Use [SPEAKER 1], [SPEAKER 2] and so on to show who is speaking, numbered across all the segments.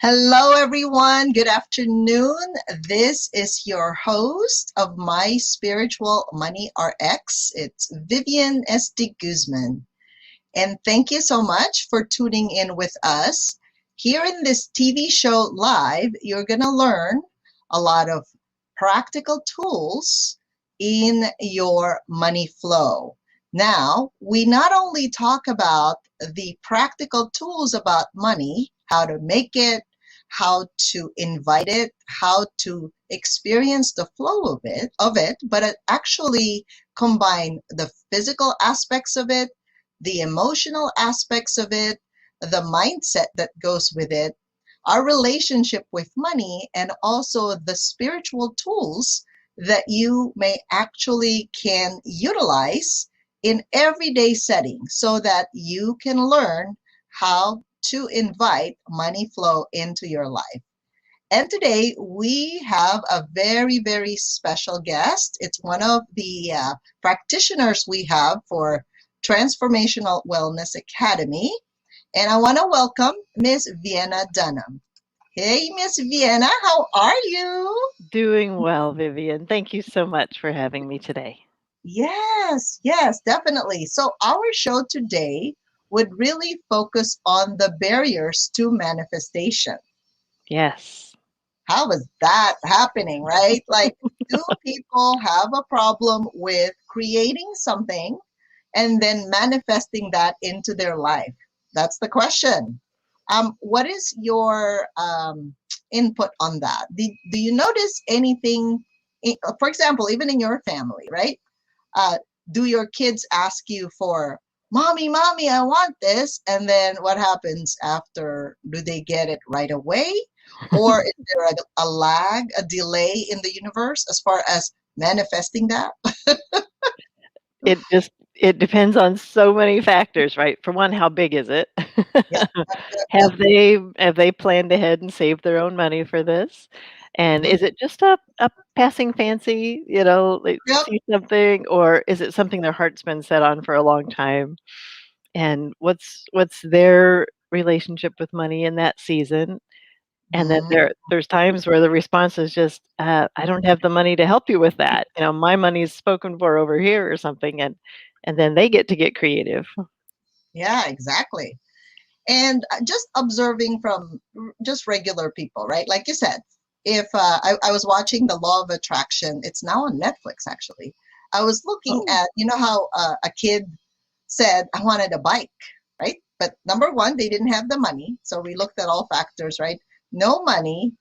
[SPEAKER 1] Hello, everyone. Good afternoon. This is your host of My Spiritual Money RX. It's Vivian S.D. Guzman. And thank you so much for tuning in with us. Here in this TV show live, you're going to learn a lot of practical tools in your money flow. Now, we not only talk about the practical tools about money, how to make it, how to invite it, how to experience the flow of it, but it actually combine the physical aspects of it, the emotional aspects of it, the mindset that goes with it, our relationship with money, and also the spiritual tools that you may actually can utilize in everyday settings so that you can learn how to invite money flow into your life. And today we have a very, very special guest. It's one of the practitioners we have for Transformational Wellness Academy. And I want to welcome Miss Vienna Dunham. Hey, Miss Vienna, how are you?
[SPEAKER 2] Doing well, Vivian. Thank you so much for having me today.
[SPEAKER 1] Yes, definitely. So our show today would really focus on the barriers to manifestation.
[SPEAKER 2] Yes.
[SPEAKER 1] How is that happening, right? Like, do people have a problem with creating something and then manifesting that into their life? That's the question. What is your input on that? Do you notice anything, for example, even in your family, right? Uh, do your kids ask you for, mommy, I want this? And then what happens after? Do they get it right away? Or is there a lag, a delay in the universe as far as manifesting that?
[SPEAKER 2] It depends on so many factors, right? For one, how big is it?
[SPEAKER 1] Yeah,
[SPEAKER 2] Have they planned ahead and saved their own money for this? And is it just a passing fancy, they
[SPEAKER 1] yep.
[SPEAKER 2] see something, or is it something their heart's been set on for a long time? And what's their relationship with money in that season? And then
[SPEAKER 1] Mhm.
[SPEAKER 2] there's times where the response is just, "I don't have the money to help you with that. My money's spoken for over here," or something, and then they get to get creative.
[SPEAKER 1] Yeah, exactly. And just observing from just regular people, right? Like you said, if I was watching The Law of Attraction, it's now on Netflix actually. I was looking
[SPEAKER 2] Oh,
[SPEAKER 1] at, how a kid said, I wanted a bike, right? But number one, they didn't have the money. So we looked at all factors, right? No money.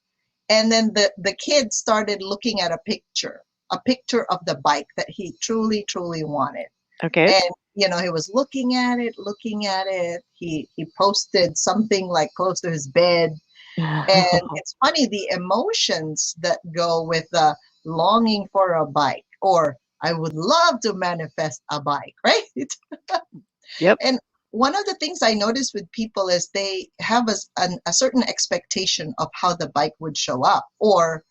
[SPEAKER 1] And then the kid started looking at a picture of the bike that he truly, truly wanted.
[SPEAKER 2] okay.
[SPEAKER 1] And he was looking at it, looking at it. He posted something like close to his bed. And it's funny, the emotions that go with the longing for a bike, or I would love to manifest a bike, right?
[SPEAKER 2] Yep.
[SPEAKER 1] And one of the things I notice with people is they have a certain expectation of how the bike would show up, or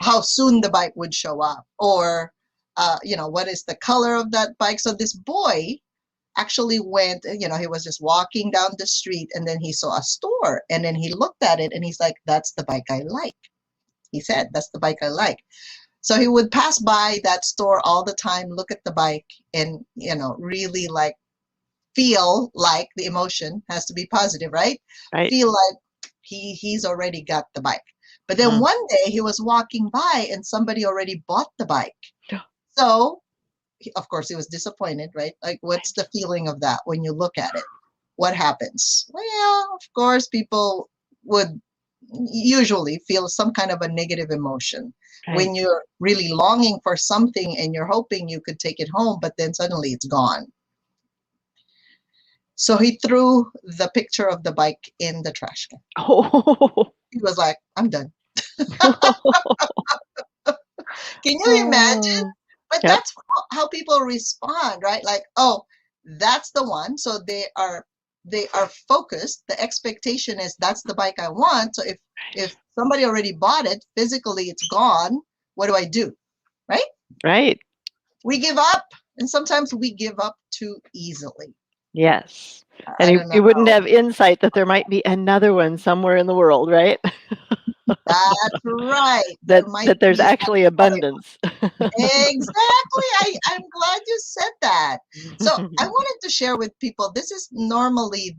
[SPEAKER 1] how soon the bike would show up, or what is the color of that bike. So this boy actually went, he was just walking down the street, and then he saw a store, and then he looked at it, and he's like, that's the bike I like. He said, that's the bike I like. So he would pass by that store all the time, look at the bike, and really like feel like the emotion has to be positive, right?
[SPEAKER 2] Right.
[SPEAKER 1] Feel like he's already got the bike. But then
[SPEAKER 2] Mm.
[SPEAKER 1] one day he was walking by and somebody already bought the bike. So of course he was disappointed, right? Like, what's the feeling of that when you look at it? What happens? Well, of course, people would usually feel some kind of a negative emotion
[SPEAKER 2] Right.
[SPEAKER 1] when you're really longing for something and you're hoping you could take it home, but then suddenly it's gone. So he threw the picture of the bike in the trash can.
[SPEAKER 2] Oh.
[SPEAKER 1] He was like, I'm done. Can you imagine?
[SPEAKER 2] Oh.
[SPEAKER 1] But
[SPEAKER 2] Yep.
[SPEAKER 1] that's how people respond, right? Like, oh, that's the one. So they are focused. The expectation is that's the bike I want. So if somebody already bought it, physically it's gone. What do I do? Right?
[SPEAKER 2] Right.
[SPEAKER 1] We give up, and sometimes we give up too easily.
[SPEAKER 2] Yes.
[SPEAKER 1] I
[SPEAKER 2] And
[SPEAKER 1] don't know.
[SPEAKER 2] you wouldn't have insight that there might be another one somewhere in the world, right?
[SPEAKER 1] That's right. There
[SPEAKER 2] that
[SPEAKER 1] might
[SPEAKER 2] that there's
[SPEAKER 1] be
[SPEAKER 2] actually
[SPEAKER 1] another.
[SPEAKER 2] abundance.
[SPEAKER 1] Exactly. I'm glad you said that. So I wanted to share with people, this is normally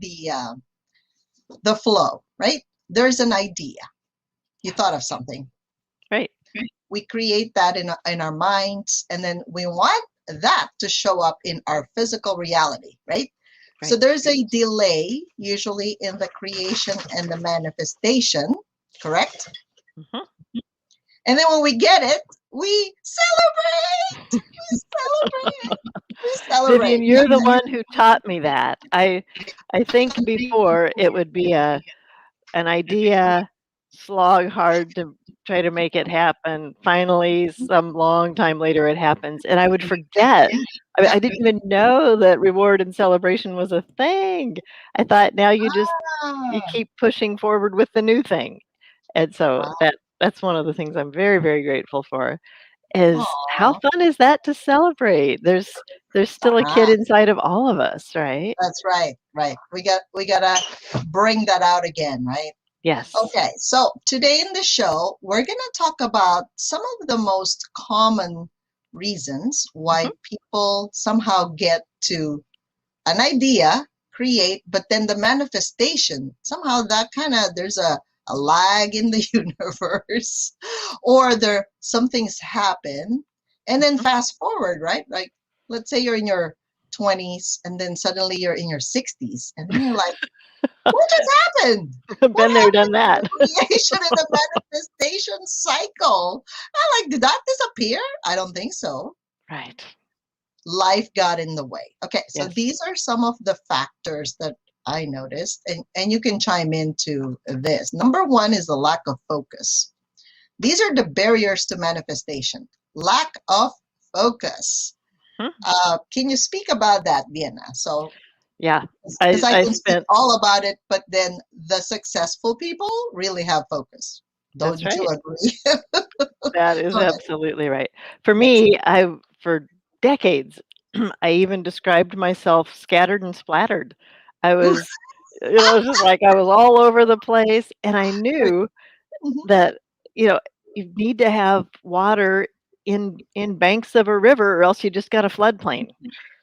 [SPEAKER 1] the flow, right? There's an idea. You thought of something.
[SPEAKER 2] Right.
[SPEAKER 1] We create that in our minds, and then we want that to show up in our physical reality, right? So
[SPEAKER 2] Right.
[SPEAKER 1] there's a delay usually in the creation and the manifestation, correct?
[SPEAKER 2] Mhm.
[SPEAKER 1] And then when we get it, we celebrate. We celebrate. We
[SPEAKER 2] Vivian,
[SPEAKER 1] celebrate.
[SPEAKER 2] you're the one who taught me that. I think before it would be an idea, slog hard to try to make it happen. Finally, some long time later, it happens, and I would forget. I mean,
[SPEAKER 1] Yeah.
[SPEAKER 2] I didn't even know that reward and celebration was a thing. I thought now you
[SPEAKER 1] Ah,
[SPEAKER 2] keep pushing forward with the new thing, and so
[SPEAKER 1] ah,
[SPEAKER 2] that's one of the things I'm very, very grateful for. Is how
[SPEAKER 1] aw.
[SPEAKER 2] fun is that to celebrate? There's still a kid
[SPEAKER 1] Uh-huh.
[SPEAKER 2] inside of all of us, right?
[SPEAKER 1] That's right. Right. We gotta bring that out again, right?
[SPEAKER 2] Yes.
[SPEAKER 1] Okay, so today in the show, we're going to talk about some of the most common reasons why
[SPEAKER 2] Mhm.
[SPEAKER 1] people somehow get to an idea, create, but then the manifestation, somehow that kind of, there's a lag in the universe, or there some things happen, and then
[SPEAKER 2] Mhm.
[SPEAKER 1] fast forward, right? Like, let's say you're in your 20s, and then suddenly you're in your 60s, and then you're like, what just happened? What
[SPEAKER 2] Been there, done
[SPEAKER 1] happened to
[SPEAKER 2] that.
[SPEAKER 1] the creation and the manifestation cycle? I'm like, did that disappear? I don't think so.
[SPEAKER 2] Right.
[SPEAKER 1] Life got in the way. Okay, so
[SPEAKER 2] Yes.
[SPEAKER 1] these are some of the factors that I noticed, and you can chime into this. Number one is the lack of focus. These are the barriers to manifestation. Lack of focus.
[SPEAKER 2] Mhm.
[SPEAKER 1] Can you speak about that, Vienna? So,
[SPEAKER 2] Yeah.
[SPEAKER 1] because I
[SPEAKER 2] I
[SPEAKER 1] can speak
[SPEAKER 2] spent
[SPEAKER 1] all about it, but then the successful people really have focus.
[SPEAKER 2] That's
[SPEAKER 1] Don't you
[SPEAKER 2] right.
[SPEAKER 1] agree?
[SPEAKER 2] That is
[SPEAKER 1] Go ahead.
[SPEAKER 2] absolutely right. For
[SPEAKER 1] Yes.
[SPEAKER 2] me, for decades, I even described myself scattered and splattered. I was, just like I was all over the place, and I
[SPEAKER 1] Right.
[SPEAKER 2] knew
[SPEAKER 1] Mhm,
[SPEAKER 2] that, you know, you need to have water in banks of a river, or else you just got a floodplain.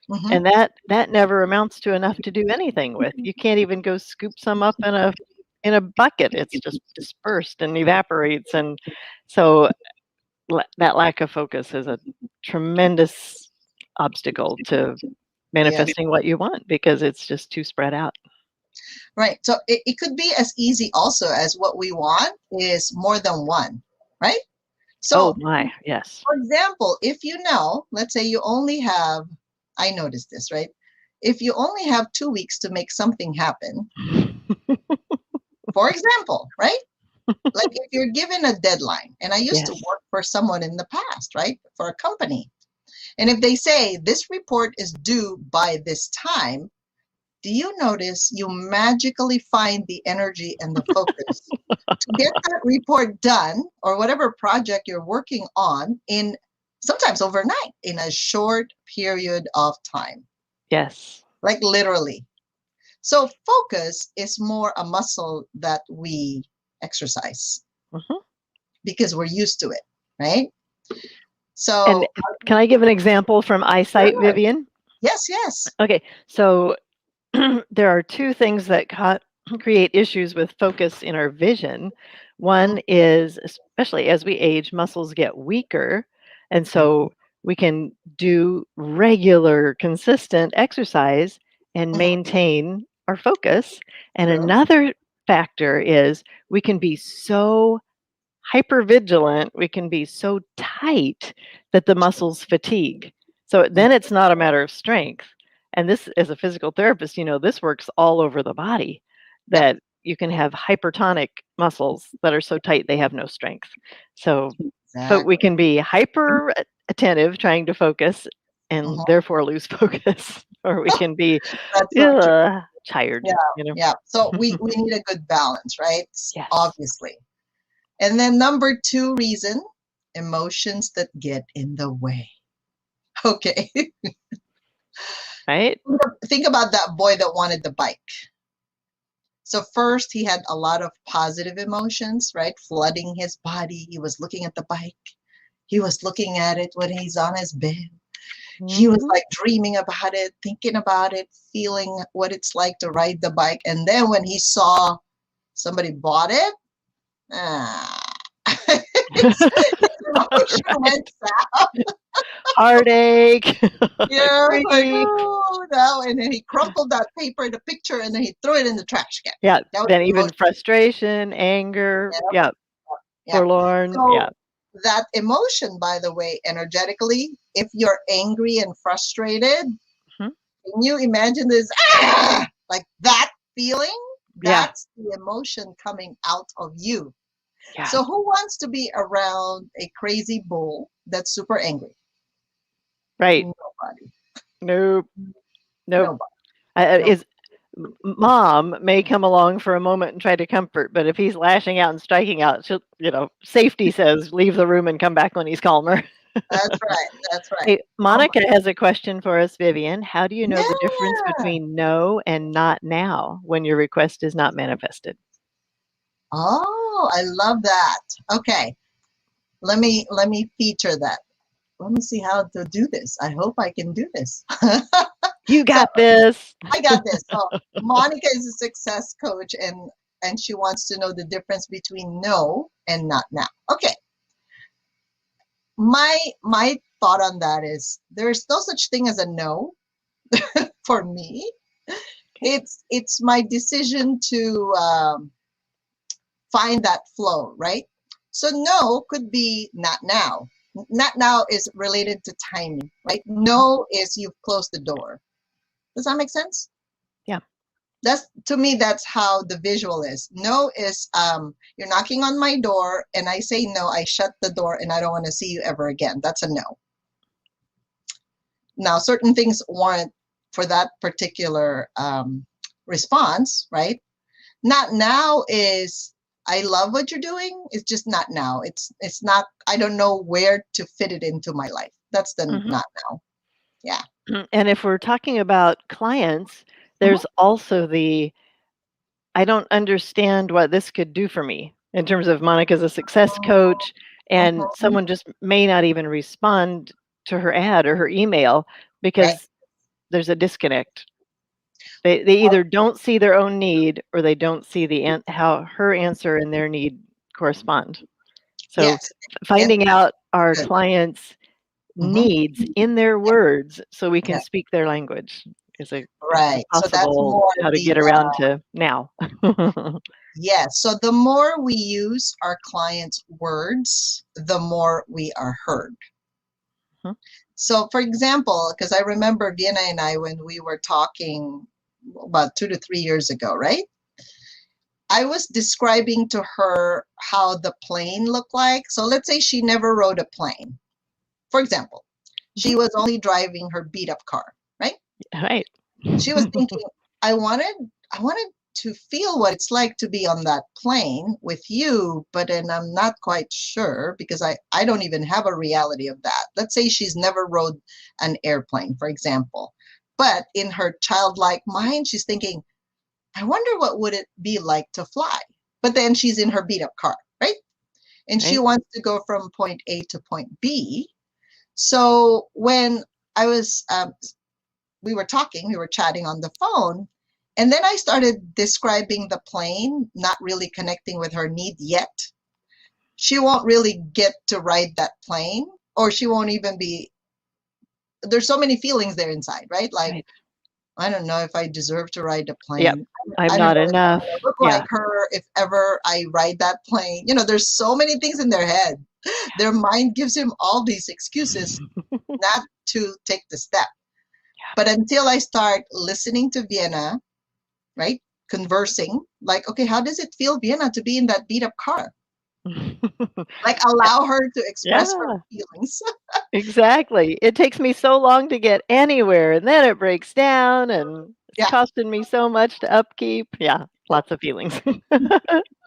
[SPEAKER 1] mhm,
[SPEAKER 2] And that never amounts to enough to do anything with. You can't even go scoop some up in a bucket. It's just dispersed and evaporates, and so that lack of focus is a tremendous obstacle to
[SPEAKER 1] yes.
[SPEAKER 2] manifesting what you want because it's just too spread out.
[SPEAKER 1] Right. So it could be as easy also as what we want is more than one, right?
[SPEAKER 2] Oh
[SPEAKER 1] So,
[SPEAKER 2] my, yes.
[SPEAKER 1] for example, if you know, let's say you only have, I noticed this, right? If you only have 2 weeks to make something happen, for example, right? Like if you're given a deadline, and I used to
[SPEAKER 2] Yes.
[SPEAKER 1] work for someone in the past, right? For a company. And if they say this report is due by this time, do you notice you magically find the energy and the focus to get that report done or whatever project you're working on in sometimes overnight in a short period of time?
[SPEAKER 2] Yes.
[SPEAKER 1] Like literally. So focus is more a muscle that we exercise
[SPEAKER 2] Mhm.
[SPEAKER 1] because we're used to it, right?
[SPEAKER 2] And
[SPEAKER 1] So
[SPEAKER 2] can I give an example from eyesight,
[SPEAKER 1] sure.
[SPEAKER 2] Vivian?
[SPEAKER 1] Yes, yes.
[SPEAKER 2] Okay, so there are two things that create issues with focus in our vision.
[SPEAKER 1] Mhm,
[SPEAKER 2] One is, especially as we age, muscles get weaker. And so we can do regular, consistent exercise and
[SPEAKER 1] mhm,
[SPEAKER 2] maintain our focus. And
[SPEAKER 1] true.
[SPEAKER 2] another factor is we can be so hypervigilant, we can be so tight that the muscles fatigue. So
[SPEAKER 1] Mhm,
[SPEAKER 2] then it's not a matter of strength. And this, as a physical therapist, this works all over the body,
[SPEAKER 1] yep,
[SPEAKER 2] that you can have hypertonic muscles that are so tight they have no strength. So we
[SPEAKER 1] exactly.
[SPEAKER 2] can be hyper attentive trying to focus and
[SPEAKER 1] Mhm.
[SPEAKER 2] therefore lose focus, or we can be
[SPEAKER 1] That's so true.
[SPEAKER 2] tired,
[SPEAKER 1] Yeah, yeah. So we need a good balance, right?
[SPEAKER 2] Yes.
[SPEAKER 1] Obviously. And then number two reason, emotions that get in the way. Okay.
[SPEAKER 2] Right?
[SPEAKER 1] Think about that boy that wanted the bike. So first he had a lot of positive emotions, right? Flooding his body. He was looking at the bike. He was looking at it when he's on his bed. He was
[SPEAKER 2] Mhm.
[SPEAKER 1] like dreaming about it, thinking about it, feeling what it's like to ride the bike. And then when he saw somebody bought it, ah, his emotion
[SPEAKER 2] Right.
[SPEAKER 1] went south.
[SPEAKER 2] Heartache,
[SPEAKER 1] Yeah, it's like,
[SPEAKER 2] grief.
[SPEAKER 1] oh no. And then he crumpled that paper, the picture, and then he threw it in the trash can.
[SPEAKER 2] Yeah,
[SPEAKER 1] That was
[SPEAKER 2] then
[SPEAKER 1] the
[SPEAKER 2] even
[SPEAKER 1] emotion.
[SPEAKER 2] frustration, anger,
[SPEAKER 1] Yeah,
[SPEAKER 2] yeah,
[SPEAKER 1] yeah.
[SPEAKER 2] forlorn, yeah.
[SPEAKER 1] So that emotion, by the way, energetically, if you're angry and frustrated,
[SPEAKER 2] Mhm.
[SPEAKER 1] can you imagine this? Like that feeling?
[SPEAKER 2] Yeah,
[SPEAKER 1] That's the emotion coming out of you.
[SPEAKER 2] yeah,
[SPEAKER 1] So who wants to be around a crazy bull that's super angry?
[SPEAKER 2] right.
[SPEAKER 1] Nobody.
[SPEAKER 2] Nope, nope.
[SPEAKER 1] Nobody. Nobody.
[SPEAKER 2] Is mom may come along for a moment and try to comfort, but if he's lashing out and striking out, she'll, safety says leave the room and come back when he's calmer.
[SPEAKER 1] That's right. That's right.
[SPEAKER 2] Hey, Monica has a question for us, Vivian. How do you know the difference
[SPEAKER 1] Yeah.
[SPEAKER 2] between no and not now when your request is not manifested?
[SPEAKER 1] Oh, I love that. Okay. Let me feature that. Let me see how to do this. I hope I can do this.
[SPEAKER 2] You
[SPEAKER 1] So
[SPEAKER 2] got this.
[SPEAKER 1] I got this. So Monica is a success coach and she wants to know the difference between no and not now. Okay. My thought on that is there's no such thing as a no for me.
[SPEAKER 2] Okay.
[SPEAKER 1] It's my decision to find that flow, right? So no could be not now. Not now is related to timing, right? No is you've closed the door. Does that make sense?
[SPEAKER 2] Yeah.
[SPEAKER 1] That's to me that's how the visual is. No is you're knocking on my door and I say no, I shut the door and I don't want to see you ever again. That's a no. Now certain things warrant for that particular response, right? Not now is I love what you're doing. It's just not now. It's not. I don't know where to fit it into my life. That's the
[SPEAKER 2] Mhm.
[SPEAKER 1] not now. Yeah.
[SPEAKER 2] And if we're talking about clients,
[SPEAKER 1] Mhm.
[SPEAKER 2] there's also the I don't understand what this could do for me in terms of Monica's a success coach, and
[SPEAKER 1] Mhm.
[SPEAKER 2] someone just may not even respond to her ad or her email
[SPEAKER 1] Right.
[SPEAKER 2] because there's a disconnect. They either don't see their own need or they don't see how her answer and their need correspond. So
[SPEAKER 1] Yes. Yes.
[SPEAKER 2] finding out our
[SPEAKER 1] Good.
[SPEAKER 2] clients'
[SPEAKER 1] Mhm.
[SPEAKER 2] needs in their words so we can
[SPEAKER 1] Yeah.
[SPEAKER 2] speak their language is a
[SPEAKER 1] Right. So that's
[SPEAKER 2] possible
[SPEAKER 1] more
[SPEAKER 2] how to
[SPEAKER 1] the
[SPEAKER 2] get around to now.
[SPEAKER 1] yes. So the more we use our clients' words, the more we are heard. So, for example, because I remember Vienna and I when we were talking about 2 to 3 years ago, right? I was describing to her how the plane looked like. So let's say she never rode a plane. For example,
[SPEAKER 2] Mhm.
[SPEAKER 1] she was only driving her beat up car, right?
[SPEAKER 2] Right.
[SPEAKER 1] She was thinking, I wanted I wanted to feel what it's like to be on that plane with you, but then I'm not quite sure because I don't even have a reality of that. Let's say she's never rode an airplane, for example. But in her childlike mind, she's thinking, I wonder what would it be like to fly. But then she's in her beat up car, right? And she
[SPEAKER 2] Right?
[SPEAKER 1] wants to go from point A to point B. So when I was we were chatting on the phone, and then I started describing the plane, not really connecting with her need yet. She won't really get to ride that plane, or she won't even be. There's so many feelings there inside, right? Like,
[SPEAKER 2] Right.
[SPEAKER 1] I don't know if I deserve to ride a
[SPEAKER 2] Yep.
[SPEAKER 1] plane.
[SPEAKER 2] I'm
[SPEAKER 1] I don't
[SPEAKER 2] not
[SPEAKER 1] know if I'm
[SPEAKER 2] enough.
[SPEAKER 1] gonna look
[SPEAKER 2] Yeah.
[SPEAKER 1] like her if ever I ride that plane. There's so many things in their head. Their mind gives him all these excuses not to take the step. But until I start listening to Vienna, right? Conversing, like, okay, how does it feel, Vienna, to be in that beat up car? Like, allow her to express her
[SPEAKER 2] Yeah,
[SPEAKER 1] feelings.
[SPEAKER 2] exactly. It takes me so long to get anywhere, and then it breaks down, and it's
[SPEAKER 1] Yeah,
[SPEAKER 2] costing me so much to upkeep. Yeah, lots of feelings.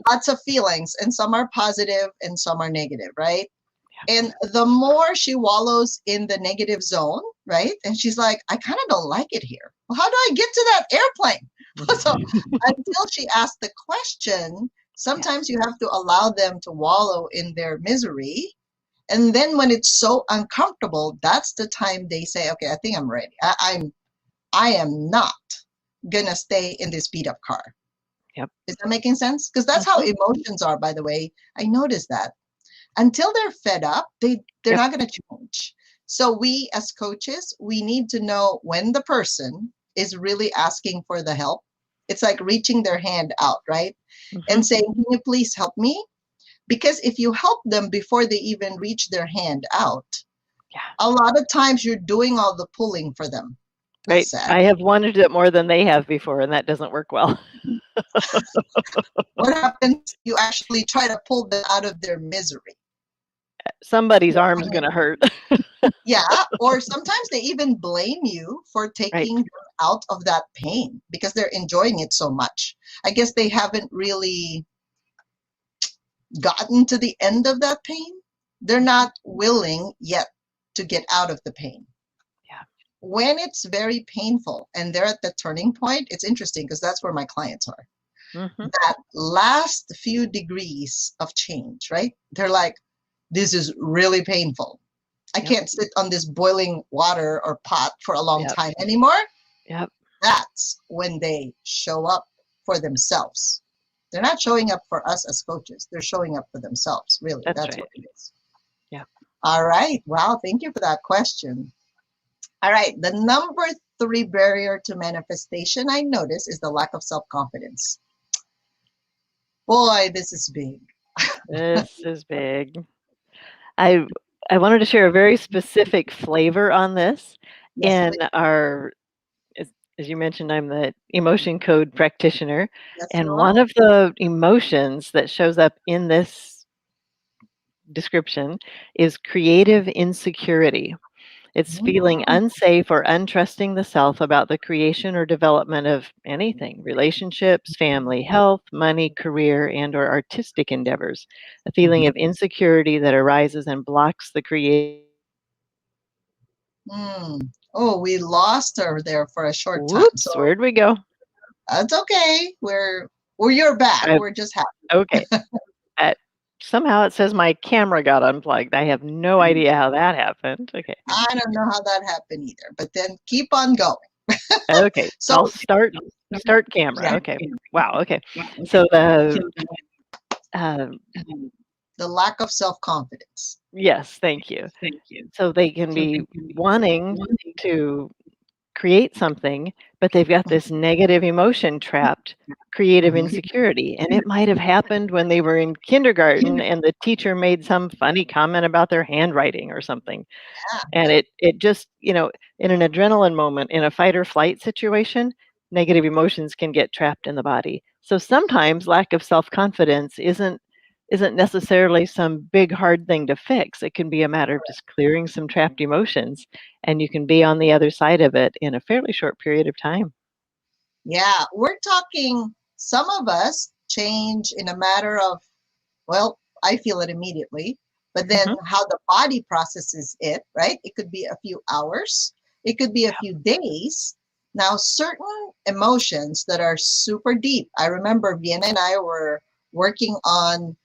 [SPEAKER 1] lots of feelings, and some are positive and some are negative, right? And the more she wallows in the negative zone, right? And she's like, I kind of don't like it here. Well, how do I get to that airplane? So until she asks the question,
[SPEAKER 2] Yeah.
[SPEAKER 1] sometimes you have to allow them to wallow in their misery. And then when it's so uncomfortable, that's the time they say, okay, I think I'm ready. I am not gonna stay in this beat up car.
[SPEAKER 2] Yep.
[SPEAKER 1] Is that making sense? Because that's how
[SPEAKER 2] Mhm.
[SPEAKER 1] emotions are, by the way. I noticed that until they're fed up, they're
[SPEAKER 2] Yep.
[SPEAKER 1] not going to change. So we as coaches, we need to know when the person is really asking for the help. It's like reaching their hand out, right?
[SPEAKER 2] Mhm.
[SPEAKER 1] And saying, can you please help me? Because if you help them before they even reach their hand out,
[SPEAKER 2] Yeah.
[SPEAKER 1] a lot of times you're doing all the pulling for them. That's
[SPEAKER 2] Right.
[SPEAKER 1] sad.
[SPEAKER 2] I have wanted it more than they have before, and that doesn't work well.
[SPEAKER 1] What happens if you actually try to pull them out of their misery?
[SPEAKER 2] Somebody's arm's gonna hurt.
[SPEAKER 1] Yeah, or sometimes they even blame you for
[SPEAKER 2] Right.
[SPEAKER 1] taking them out of that pain because they're enjoying it so much. I guess they haven't really gotten to the end of that pain. They're
[SPEAKER 2] Mhm.
[SPEAKER 1] not willing yet to get out of the pain.
[SPEAKER 2] Yeah.
[SPEAKER 1] When it's very painful and they're at the turning point, it's interesting because that's where my clients are.
[SPEAKER 2] Mhm.
[SPEAKER 1] That last few degrees of change, right? They're like, this is really painful. I
[SPEAKER 2] Yep.
[SPEAKER 1] can't sit on this boiling water or pot for a long
[SPEAKER 2] Yep.
[SPEAKER 1] time anymore.
[SPEAKER 2] Yep.
[SPEAKER 1] That's when they show up for themselves. They're not showing up for us as coaches. They're showing up for themselves, really.
[SPEAKER 2] That's
[SPEAKER 1] That's
[SPEAKER 2] right.
[SPEAKER 1] what it is.
[SPEAKER 2] Yeah.
[SPEAKER 1] All right. Wow. Thank you for that question. All right. The number three barrier to manifestation I notice is the lack of self confidence. Boy, this is big.
[SPEAKER 2] This is big. I I wanted to share a very specific flavor on this
[SPEAKER 1] Yes,
[SPEAKER 2] in
[SPEAKER 1] please.
[SPEAKER 2] our as you mentioned, I'm the emotion code practitioner,
[SPEAKER 1] Yes, you
[SPEAKER 2] and
[SPEAKER 1] are.
[SPEAKER 2] one of the emotions that shows up in this description is creative insecurity. It's feeling
[SPEAKER 1] Mm,
[SPEAKER 2] unsafe or untrusting the self about the creation or development of anything, relationships, family, health, money, career, and or artistic endeavors. A feeling of insecurity that arises and blocks the creation.
[SPEAKER 1] mm. Oh, we lost her there for a short time. So
[SPEAKER 2] Whoops, where'd we go?
[SPEAKER 1] that's okay. You're back.
[SPEAKER 2] I,
[SPEAKER 1] We're just happy.
[SPEAKER 2] okay. Uh, somehow it says my camera got unplugged. I have no idea how that happened. Okay.
[SPEAKER 1] I don't know how that happened either, but then keep on going.
[SPEAKER 2] Okay.
[SPEAKER 1] So
[SPEAKER 2] I'll start camera.
[SPEAKER 1] yeah,
[SPEAKER 2] Okay. Wow. Okay. So the uh,
[SPEAKER 1] the lack of self-confidence.
[SPEAKER 2] yes, thank you. So they can be wanting to create something, but they've got this negative emotion trapped, creative
[SPEAKER 1] Mhm.
[SPEAKER 2] insecurity. And it might have happened when they were in kindergarten and the teacher made some funny comment about their handwriting or something. And it just, in an adrenaline moment, in a fight or flight situation, negative emotions can get trapped in the body. So sometimes lack of self-confidence isn't necessarily some big hard thing to fix. It can be a matter of just clearing some trapped emotions, and you can be on the other side of it in a fairly short period of time.
[SPEAKER 1] Yeah, we're talking some of us change in a matter of, well, I feel it immediately, but then
[SPEAKER 2] Hmm.
[SPEAKER 1] how the body processes it, right? It could be a few hours, it could be a few days. Now, certain emotions that are super deep. I remember Vienna and I were working on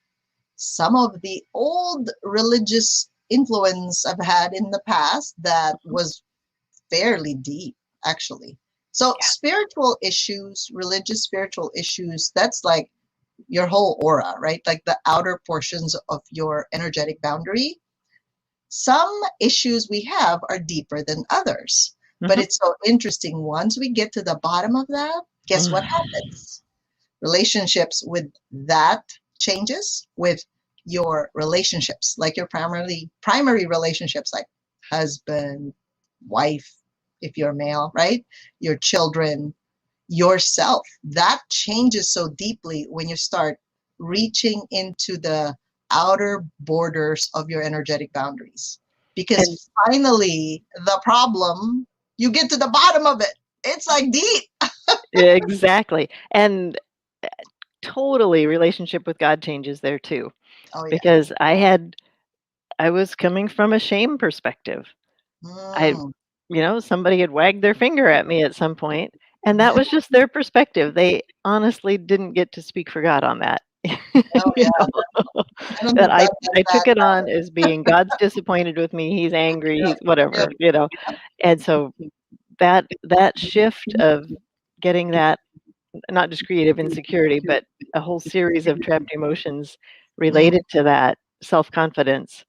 [SPEAKER 1] some of the old religious influence I've had in the past that was fairly deep, actually. So,
[SPEAKER 2] Yeah.
[SPEAKER 1] spiritual issues, religious spiritual issues, that's like your whole aura, right? Like the outer portions of your energetic boundary. Some issues we have are deeper than others. But
[SPEAKER 2] Hmm.
[SPEAKER 1] it's so interesting. Once we get to the bottom of that, guess what
[SPEAKER 2] Hmm.
[SPEAKER 1] happens? Relationships with that changes with your relationships, like your primary relationships, like husband, wife, if you're male, right? Your children, yourself. That changes so deeply when you start reaching into the outer borders of your energetic boundaries.
[SPEAKER 2] And
[SPEAKER 1] Because finally, the problem, you get to the bottom of it. It's like deep.
[SPEAKER 2] exactly. And totally relationship with God changes there too.
[SPEAKER 1] Oh, yeah.
[SPEAKER 2] Because I was coming from a shame perspective. I
[SPEAKER 1] Mm.
[SPEAKER 2] somebody had wagged their finger at me at some point, and that was just their perspective. They honestly didn't get to speak for God on that.
[SPEAKER 1] Oh,
[SPEAKER 2] You
[SPEAKER 1] yeah.
[SPEAKER 2] know,
[SPEAKER 1] I don't
[SPEAKER 2] that
[SPEAKER 1] think
[SPEAKER 2] I
[SPEAKER 1] God does
[SPEAKER 2] I
[SPEAKER 1] that.
[SPEAKER 2] took it on as being God's disappointed with me, he's angry,
[SPEAKER 1] Yep.
[SPEAKER 2] he's whatever,
[SPEAKER 1] Yep.
[SPEAKER 2] and so that shift of getting that not just creative insecurity, but a whole series of trapped emotions
[SPEAKER 1] Mm.
[SPEAKER 2] related to that self-confidence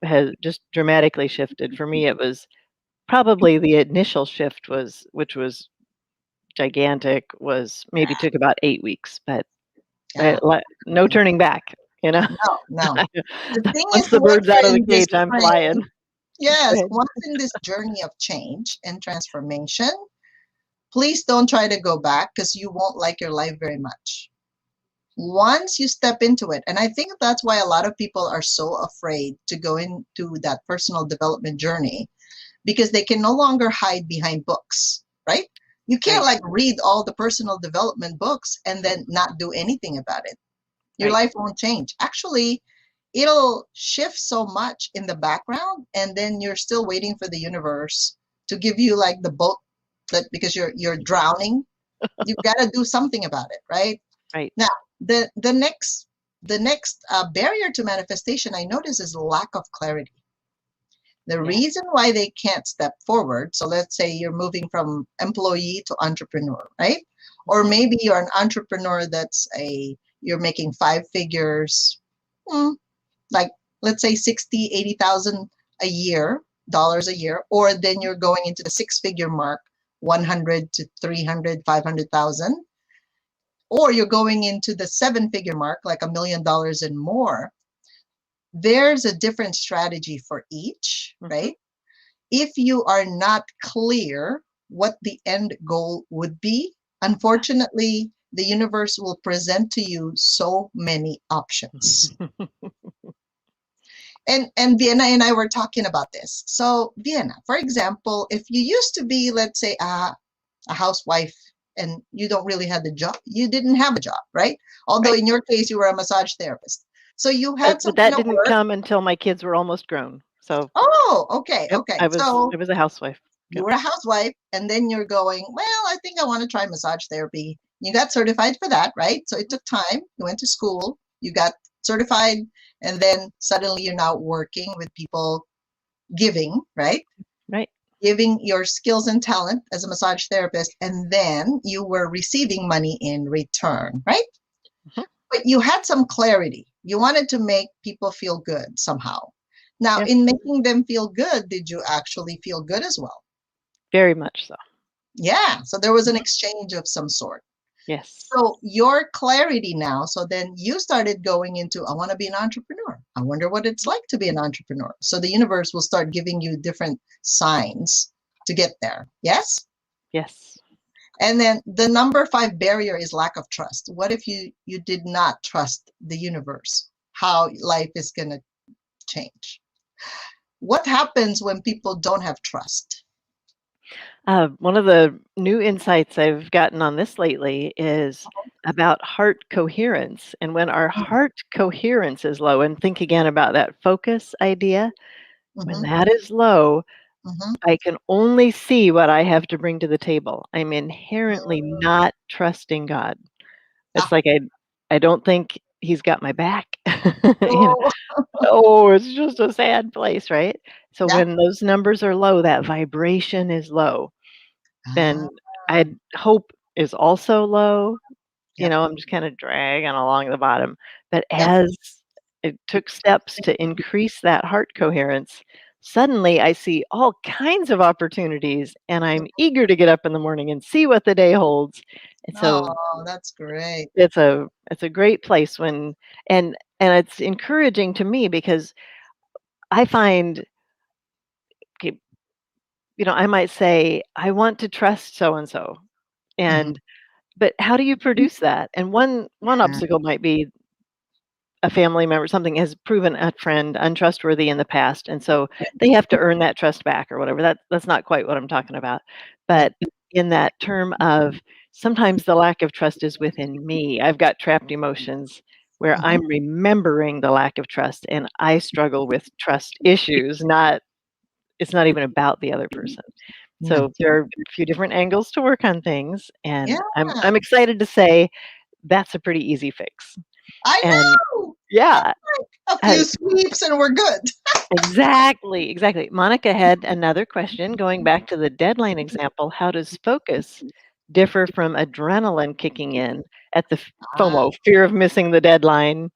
[SPEAKER 2] has just dramatically shifted. For me, it was probably the initial shift which was gigantic, was maybe took about 8 weeks, but
[SPEAKER 1] Yeah.
[SPEAKER 2] no turning back, you know?
[SPEAKER 1] No, no. The thing
[SPEAKER 2] Once
[SPEAKER 1] is,
[SPEAKER 2] the
[SPEAKER 1] once
[SPEAKER 2] bird's out of
[SPEAKER 1] you're
[SPEAKER 2] the
[SPEAKER 1] in this
[SPEAKER 2] cage, I'm
[SPEAKER 1] train,
[SPEAKER 2] flying. Go
[SPEAKER 1] yes,
[SPEAKER 2] ahead.
[SPEAKER 1] once in this journey of change and transformation, please don't try to go back because you won't like your life very much. Once you step into it, and I think that's why a lot of people are so afraid to go into that personal development journey because they can no longer hide behind books, right? You can't
[SPEAKER 2] Right,
[SPEAKER 1] like read all the personal development books and then not do anything about it. Your
[SPEAKER 2] right.
[SPEAKER 1] life won't change. Actually, it'll shift so much in the background, and then you're still waiting for the universe to give you like the boat that because you're drowning. You've got to do something about it, right?
[SPEAKER 2] Right.
[SPEAKER 1] Now, the next barrier to manifestation I notice is lack of clarity. The
[SPEAKER 2] Yeah.
[SPEAKER 1] reason why they can't step forward, so let's say you're moving from employee to entrepreneur, right? Or
[SPEAKER 2] Mhm.
[SPEAKER 1] maybe you're an entrepreneur you're making five figures, hmm, like let's say 60, 80,000 a year, dollars a year, or then you're going into the six-figure mark, 100 to 300, 500,000, or you're going into the seven-figure mark, like $1 million and more. There's a different strategy for each,
[SPEAKER 2] Mhm.
[SPEAKER 1] right? If you are not clear what the end goal would be, unfortunately, the universe will present to you so many options. And Vienna and I were talking about this. So Vienna, for example, if you used to be, let's say, a housewife and you don't really have the job, you didn't have a job, right? Although
[SPEAKER 2] Right.
[SPEAKER 1] in your case, you were a massage therapist. So you had
[SPEAKER 2] But
[SPEAKER 1] some kind
[SPEAKER 2] that
[SPEAKER 1] of
[SPEAKER 2] didn't
[SPEAKER 1] work.
[SPEAKER 2] come until my kids were almost grown. So,
[SPEAKER 1] Oh, okay,
[SPEAKER 2] yep,
[SPEAKER 1] okay.
[SPEAKER 2] I
[SPEAKER 1] So
[SPEAKER 2] was a housewife.
[SPEAKER 1] you
[SPEAKER 2] Yep.
[SPEAKER 1] were a housewife and then you're going, well, I think I want to try massage therapy. You got certified for that, right? So it took time. You went to school, you got certified, and then suddenly you're now working with people giving, right?
[SPEAKER 2] Right.
[SPEAKER 1] Giving your skills and talent as a massage therapist, and then you were receiving money in return, right?
[SPEAKER 2] Mhm.
[SPEAKER 1] But you had some clarity. You wanted to make people feel good somehow. Now,
[SPEAKER 2] Yeah,
[SPEAKER 1] in making them feel good, did you actually feel good as well?
[SPEAKER 2] very much so.
[SPEAKER 1] Yeah, so there was an
[SPEAKER 2] Mhm.
[SPEAKER 1] exchange of some sort.
[SPEAKER 2] Yes.
[SPEAKER 1] So your clarity now, so then you started going into, I want to be an entrepreneur. I wonder what it's like to be an entrepreneur. So the universe will start giving you different signs to get there. Yes?
[SPEAKER 2] Yes.
[SPEAKER 1] And then the number five barrier is lack of trust. What if you did not trust the universe? How life is going to change? What happens when people don't have trust?
[SPEAKER 2] One of the new insights I've gotten on this lately is about heart coherence. And when our heart coherence is low, and think again about that focus idea, when
[SPEAKER 1] Mm-hmm.
[SPEAKER 2] that is low,
[SPEAKER 1] Mm-hmm.
[SPEAKER 2] I can only see what I have to bring to the table. I'm inherently not trusting God. It's
[SPEAKER 1] Ah,
[SPEAKER 2] like I don't think he's got my back. You know,
[SPEAKER 1] oh,
[SPEAKER 2] oh, it's just a sad place, right? So
[SPEAKER 1] yeah.
[SPEAKER 2] when those numbers are low, that vibration is low,
[SPEAKER 1] Ah,
[SPEAKER 2] then hope is also low.
[SPEAKER 1] yep.
[SPEAKER 2] I'm just kinda dragging along the bottom. But
[SPEAKER 1] Yep.
[SPEAKER 2] as it took steps to increase that heart coherence, suddenly I see all kinds of opportunities, and I'm eager to get up in the morning and see what the day holds. And so
[SPEAKER 1] Oh, that's great.
[SPEAKER 2] it's a great place when and it's encouraging to me because I find okay, I might say, "I want to trust so and so."
[SPEAKER 1] Mhm.
[SPEAKER 2] And but how do you produce that? And one
[SPEAKER 1] Yeah.
[SPEAKER 2] obstacle might be a family member, something has proven a friend untrustworthy in the past, and so they have to earn that trust back or whatever. That's not quite what I'm talking about.
[SPEAKER 1] Yep.
[SPEAKER 2] But in that term of sometimes the lack of trust is within me. I've got trapped emotions where
[SPEAKER 1] Mhm.
[SPEAKER 2] I'm remembering the lack of trust and I struggle with trust issues, not it's not even about the other person.
[SPEAKER 1] No.
[SPEAKER 2] So there are a few different angles to work on things,
[SPEAKER 1] Yeah,
[SPEAKER 2] and I'm excited to say that's a pretty easy fix.
[SPEAKER 1] I
[SPEAKER 2] And
[SPEAKER 1] know.
[SPEAKER 2] yeah,
[SPEAKER 1] A
[SPEAKER 2] uh,
[SPEAKER 1] few sweeps and we're good.
[SPEAKER 2] exactly, exactly. Monica had another question going back to the deadline example. How does focus differ from adrenaline kicking in at the
[SPEAKER 1] Ah,
[SPEAKER 2] FOMO, fear of missing the deadline,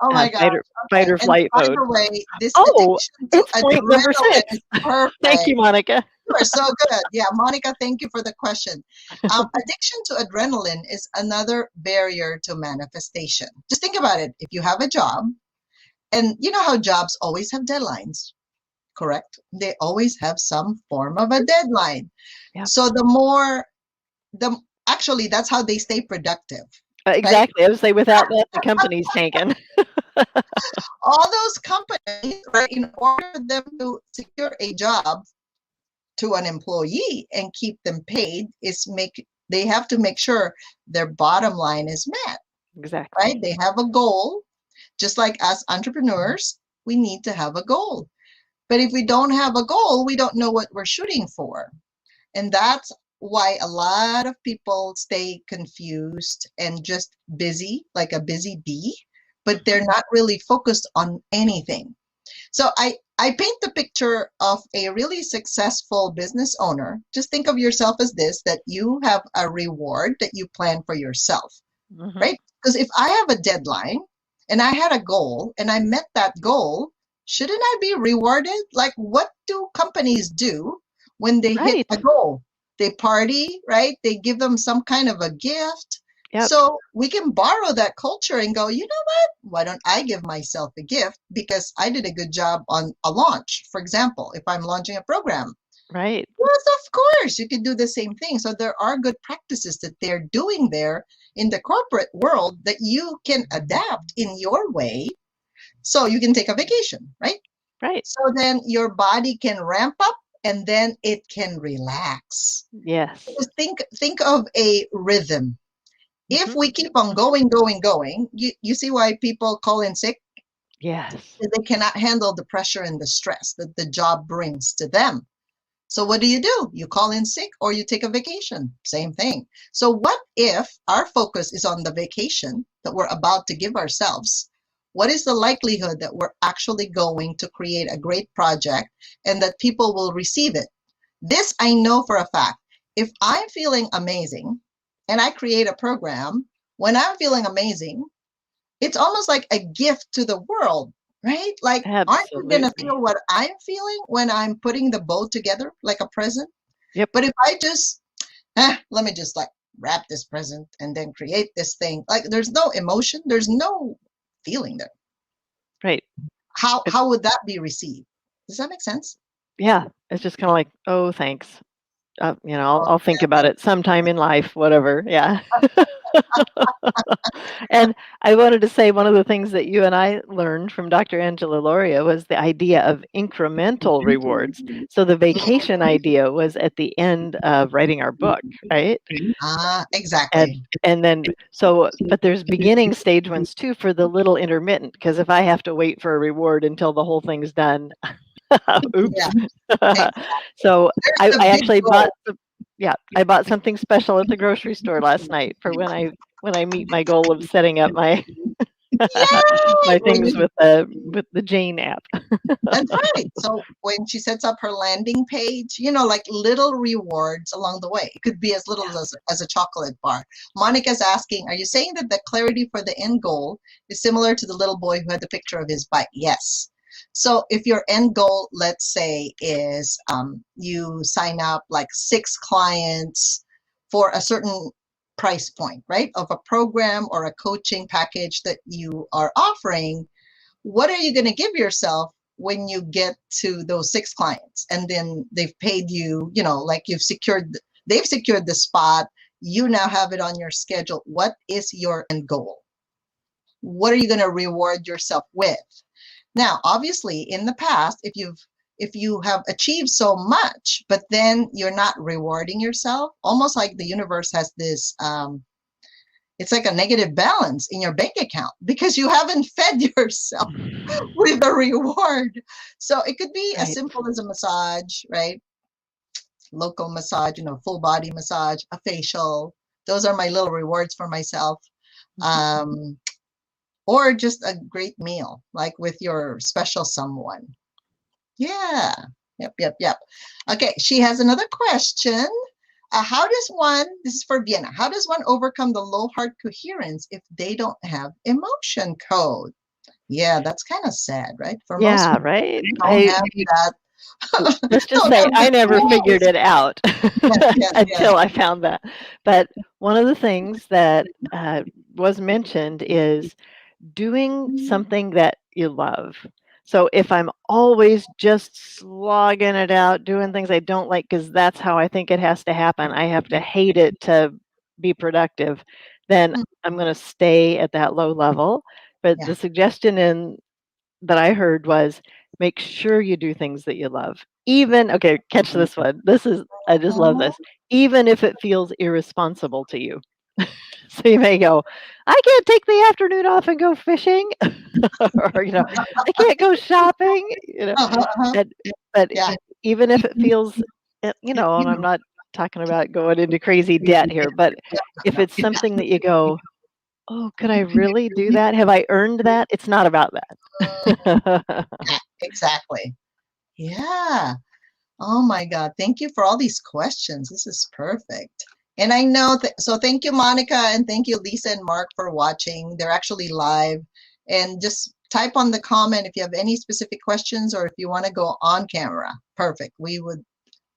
[SPEAKER 1] oh my
[SPEAKER 2] fight
[SPEAKER 1] gosh.
[SPEAKER 2] or
[SPEAKER 1] Okay.
[SPEAKER 2] fight or
[SPEAKER 1] And
[SPEAKER 2] flight
[SPEAKER 1] by
[SPEAKER 2] mode?
[SPEAKER 1] the way, this
[SPEAKER 2] Oh,
[SPEAKER 1] addiction to
[SPEAKER 2] it's point number
[SPEAKER 1] adrenaline
[SPEAKER 2] 6.
[SPEAKER 1] is
[SPEAKER 2] Thank
[SPEAKER 1] perfect.
[SPEAKER 2] you, Monica.
[SPEAKER 1] You are so good. Yeah, Monica, thank you for the question. Addiction to adrenaline is another barrier to manifestation. Just think about it. If you have a job, and you know how jobs always have deadlines, correct? They always have some form of a deadline.
[SPEAKER 2] Yep.
[SPEAKER 1] So the more, the actually, that's how they stay productive, right?
[SPEAKER 2] Exactly. I would say without that, the company's tanking.
[SPEAKER 1] All those companies, right, in order for them to secure a job to an employee and keep them paid, they have to make sure their bottom line is met,
[SPEAKER 2] Exactly.
[SPEAKER 1] right? They have a goal. Just like us entrepreneurs, we need to have a goal. But if we don't have a goal, we don't know what we're shooting for. And that's why a lot of people stay confused and just busy, like a busy bee, but
[SPEAKER 2] Mhm.
[SPEAKER 1] they're not really focused on anything. So I paint the picture of a really successful business owner. Just think of yourself as this, that you have a reward that you plan for yourself,
[SPEAKER 2] Mhm.
[SPEAKER 1] right? Because if I have a deadline and I had a goal and I met that goal, shouldn't I be rewarded? Like, what do companies do when they hit
[SPEAKER 2] Right.
[SPEAKER 1] a goal? They party, right? They give them some kind of a gift.
[SPEAKER 2] Yep.
[SPEAKER 1] So we can borrow that culture and go, you know what? Why don't I give myself a gift because I did a good job on a launch? For example, if I'm launching a program,
[SPEAKER 2] Right.
[SPEAKER 1] yes, of course, you could do the same thing. So there are good practices that they're doing there in the corporate world that you can adapt in your way so you can take a vacation, right?
[SPEAKER 2] Right.
[SPEAKER 1] So then your body can ramp up and then it can relax.
[SPEAKER 2] Yes.
[SPEAKER 1] Because think of a rhythm. If
[SPEAKER 2] Mhm.
[SPEAKER 1] we keep on going, going, going, you see why people call in sick?
[SPEAKER 2] Yes.
[SPEAKER 1] They cannot handle the pressure and the stress that the job brings to them. So what do? You call in sick or you take a vacation. Same thing. So what if our focus is on the vacation that we're about to give ourselves? What is the likelihood that we're actually going to create a great project and that people will receive it? This I know for a fact. If I'm feeling amazing and I create a program, when I'm feeling amazing, it's almost like a gift to the world, right? Like, aren't you going to
[SPEAKER 2] Absolutely.
[SPEAKER 1] feel what I'm feeling when I'm putting the bow together like a present?
[SPEAKER 2] Yep.
[SPEAKER 1] But if I just, let me just like wrap this present and then create this thing, like there's no emotion, there's no feeling there.
[SPEAKER 2] Right. It
[SPEAKER 1] How would that be received? Does that make sense?
[SPEAKER 2] yeah, it's just kinda like, "Oh, thanks." I'll
[SPEAKER 1] Oh,
[SPEAKER 2] I'll think
[SPEAKER 1] yeah,
[SPEAKER 2] about it sometime in life, whatever. Yeah. And I wanted to say one of the things that you and I learned from Dr. Angela Lauria was the idea of incremental rewards. So the vacation idea was at the end of writing our book, right? And
[SPEAKER 1] Exactly.
[SPEAKER 2] and then so but there's beginning stage ones too for the little intermittent, because if I have to wait for a reward until the whole thing's done, oops.
[SPEAKER 1] Yeah, exactly.
[SPEAKER 2] So
[SPEAKER 1] There's
[SPEAKER 2] I
[SPEAKER 1] the big
[SPEAKER 2] actually bought
[SPEAKER 1] goal.
[SPEAKER 2] yeah, I bought something special at the grocery store last night for when I meet my goal of setting up my
[SPEAKER 1] Yay!
[SPEAKER 2] my
[SPEAKER 1] When
[SPEAKER 2] things
[SPEAKER 1] you
[SPEAKER 2] with the Jane app.
[SPEAKER 1] That's right. So when she sets up her landing page, like little rewards along the way. It could be as little
[SPEAKER 2] Yeah.
[SPEAKER 1] as a chocolate bar. Monica's asking, are you saying that the clarity for the end goal is similar to the little boy who had the picture of his bike? Yes. So if your end goal, let's say, is you sign up like 6 clients for a certain price point, right, of a program or a coaching package that you are offering, what are you going to give yourself when you get to those 6 clients and then they've paid you, like they've secured the spot, you now have it on your schedule. What is your end goal? What are you going to reward yourself with? Now, obviously, in the past, if you have achieved so much, but then you're not rewarding yourself, almost like the universe has this it's like a negative balance in your bank account because you haven't fed yourself with a reward. So it could be as
[SPEAKER 2] Right.
[SPEAKER 1] simple as a massage, right? Local massage, full body massage, a facial. Those are my little rewards for myself.
[SPEAKER 2] Mhm.
[SPEAKER 1] Um, or just a great meal, like with your special someone. Yeah. Yep, yep, yep. Okay, she has another question. This is for Vienna, how does one overcome the low heart coherence if they don't have emotion code? Yeah, that's kind of sad, right? For most
[SPEAKER 2] Yeah,
[SPEAKER 1] people,
[SPEAKER 2] right?
[SPEAKER 1] they don't have that,
[SPEAKER 2] Let's just
[SPEAKER 1] don't
[SPEAKER 2] say
[SPEAKER 1] have
[SPEAKER 2] I
[SPEAKER 1] the
[SPEAKER 2] never figured
[SPEAKER 1] tools.
[SPEAKER 2] it out
[SPEAKER 1] Yes, yes, yes.
[SPEAKER 2] until I found that. But one of the things that was mentioned is doing something that you love. So if I'm always just slogging it out, doing things I don't like because that's how I think it has to happen, I have to hate it to be productive, then
[SPEAKER 1] Mm,
[SPEAKER 2] I'm going to stay at that low level. But
[SPEAKER 1] yeah.
[SPEAKER 2] the suggestion in that I heard was make sure you do things that you love. Even okay, catch this one. This is I just love
[SPEAKER 1] Mhm.
[SPEAKER 2] this. Even if it feels irresponsible to you. So you may go, I can't take the afternoon off and go fishing, or I can't go shopping.
[SPEAKER 1] Uh-huh, uh-huh.
[SPEAKER 2] And, but
[SPEAKER 1] Yeah.
[SPEAKER 2] even if it feels, and I'm not talking about going into crazy debt here, but if it's something that you go, oh, could I really do that? Have I earned that? It's not about that.
[SPEAKER 1] Yeah, exactly. Yeah. Oh my God. Thank you for all these questions. This is perfect. And I know, so thank you, Monica, and thank you, Lisa and Mark, for watching. They're actually live. And just type on the comment if you have any specific questions or if you want to go on camera. Perfect. We would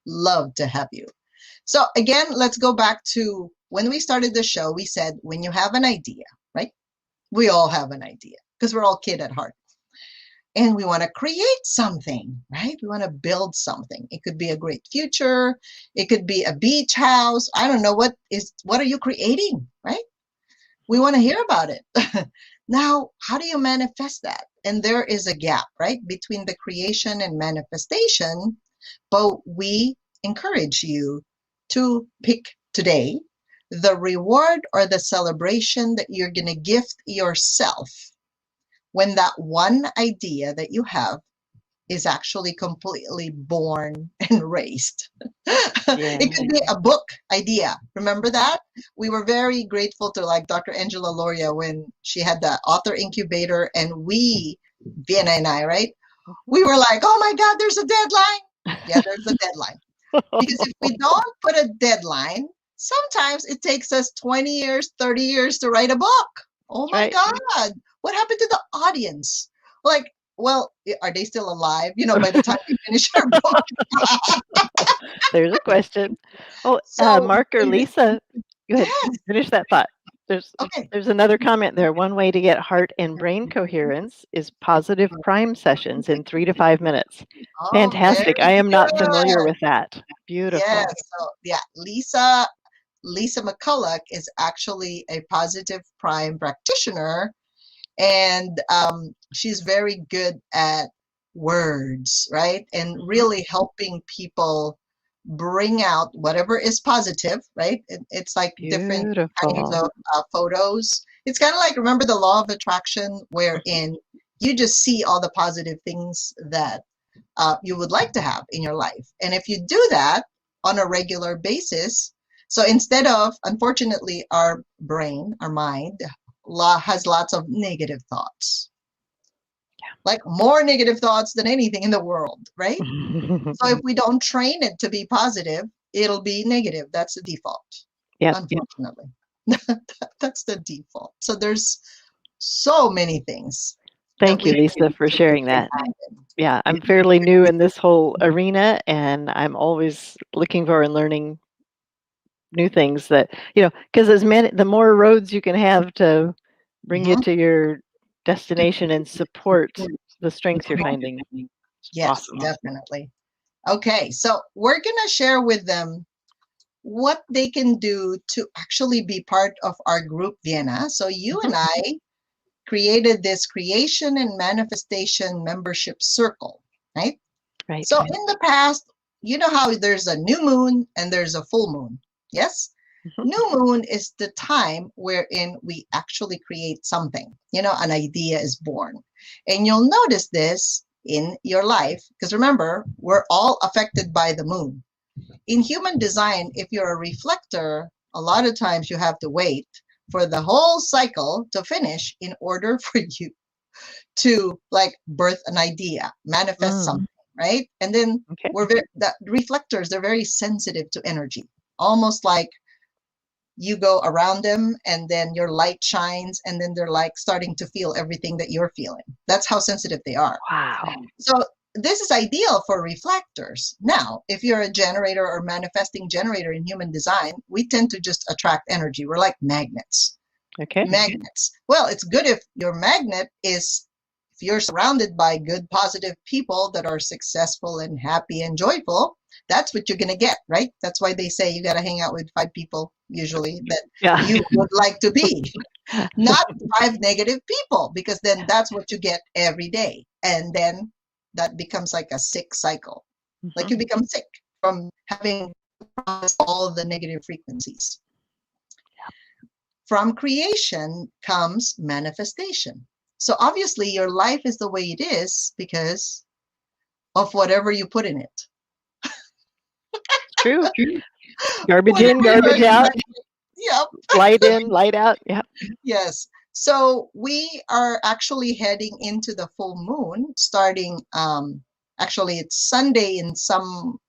[SPEAKER 1] love to have you. So again, let's go back to when we started the show. We said when you have an idea, right? We all have an idea because we're all kid at heart. And we want to create something, right? We want to build something. It could be a great future. It could be a beach house. I don't know what are you creating, right? We want to hear about it. Now, how do you manifest that? And there is a gap, right, between the creation and manifestation, but we encourage you to pick today the reward or the celebration that you're going to gift yourself when that one idea that you have is actually completely born and raised.
[SPEAKER 2] Yeah.
[SPEAKER 1] It could be a book idea. Remember that? We were very grateful to like Dr. Angela Loria when she had the author incubator and Vienna and I, right? We were like, oh my God, there's a deadline. Yeah, there's a deadline. Because if we don't put a deadline, sometimes it takes us 20 years, 30 years to write a book. Oh
[SPEAKER 2] That's
[SPEAKER 1] my
[SPEAKER 2] right.
[SPEAKER 1] God. What happened to the audience? Like, well, are they still alive? By the time we finish our book.
[SPEAKER 2] There's a question. Oh,
[SPEAKER 1] So,
[SPEAKER 2] Mark or Lisa, go ahead.
[SPEAKER 1] yes.
[SPEAKER 2] Finish that thought. There's
[SPEAKER 1] Okay.
[SPEAKER 2] there's another comment there. One way to get heart and brain coherence is positive prime sessions in 3 to 5 minutes.
[SPEAKER 1] Oh, very
[SPEAKER 2] Fantastic. I am not familiar
[SPEAKER 1] good.
[SPEAKER 2] with that.
[SPEAKER 1] Yes.
[SPEAKER 2] Beautiful.
[SPEAKER 1] So, yeah, Lisa. Lisa McCulloch is actually a positive prime practitioner, and she's very good at words, right? And really helping people bring out whatever is positive, right? It's like different kinds
[SPEAKER 2] Beautiful.
[SPEAKER 1] of photos. It's kind of like, remember the law of attraction, wherein you just see all the positive things that you would like to have in your life. And if you do that on a regular basis, so instead of, unfortunately, our brain, our mind, has lots of negative thoughts, like more negative thoughts than anything in the world, right? So if we don't train it to be positive, it'll be negative. That's the default,
[SPEAKER 2] Yep.
[SPEAKER 1] unfortunately. That's the default. So there's so many things that
[SPEAKER 2] Thank
[SPEAKER 1] we
[SPEAKER 2] you,
[SPEAKER 1] can
[SPEAKER 2] Lisa,
[SPEAKER 1] do
[SPEAKER 2] for
[SPEAKER 1] to make
[SPEAKER 2] sharing
[SPEAKER 1] it
[SPEAKER 2] that.
[SPEAKER 1] happen.
[SPEAKER 2] Yeah, I'm fairly new in this whole arena, and I'm always looking for and learning new things that, because the more roads you can have to bring you
[SPEAKER 1] Mhm.
[SPEAKER 2] to your destination and support the strengths you're finding. It's
[SPEAKER 1] Yes,
[SPEAKER 2] awesome.
[SPEAKER 1] definitely. Okay, so we're going to share with them what they can do to actually be part of our group, Vienna. So you and I created this creation and manifestation membership circle, right?
[SPEAKER 2] Right.
[SPEAKER 1] So in the past, you know how there's a new moon and there's a full moon. Yes? New moon is the time wherein we actually create something, an idea is born. And you'll notice this in your life because remember, we're all affected by the moon. In human design, if you're a reflector, a lot of times you have to wait for the whole cycle to finish in order for you to like birth an idea, manifest something, right? And then
[SPEAKER 2] Okay.
[SPEAKER 1] the reflectors, they're very sensitive to energy, almost like you go around them and then your light shines and then they're like starting to feel everything that you're feeling. That's how sensitive they are.
[SPEAKER 2] Wow.
[SPEAKER 1] So this is ideal for reflectors. Now, if you're a generator or manifesting generator in human design, we tend to just attract energy. We're like magnets.
[SPEAKER 2] Okay.
[SPEAKER 1] Magnets. Well, it's good if your magnet is, if you're surrounded by good, positive people that are successful and happy and joyful, that's what you're going to get, right? That's why they say you got to hang out with 5 people usually that
[SPEAKER 2] Yeah.
[SPEAKER 1] you would like to be, not 5 negative people, because then that's what you get every day. And then that becomes like a sick cycle. Like you become sick from having all of the negative frequencies. From creation comes manifestation. So obviously your life is the way it is because of whatever you put in it.
[SPEAKER 2] True. Garbage in,
[SPEAKER 1] Whatever
[SPEAKER 2] garbage out.
[SPEAKER 1] Yep.
[SPEAKER 2] Light in, light out. Yeah.
[SPEAKER 1] Yes. So we are actually heading into the full moon starting, actually it's Sunday in some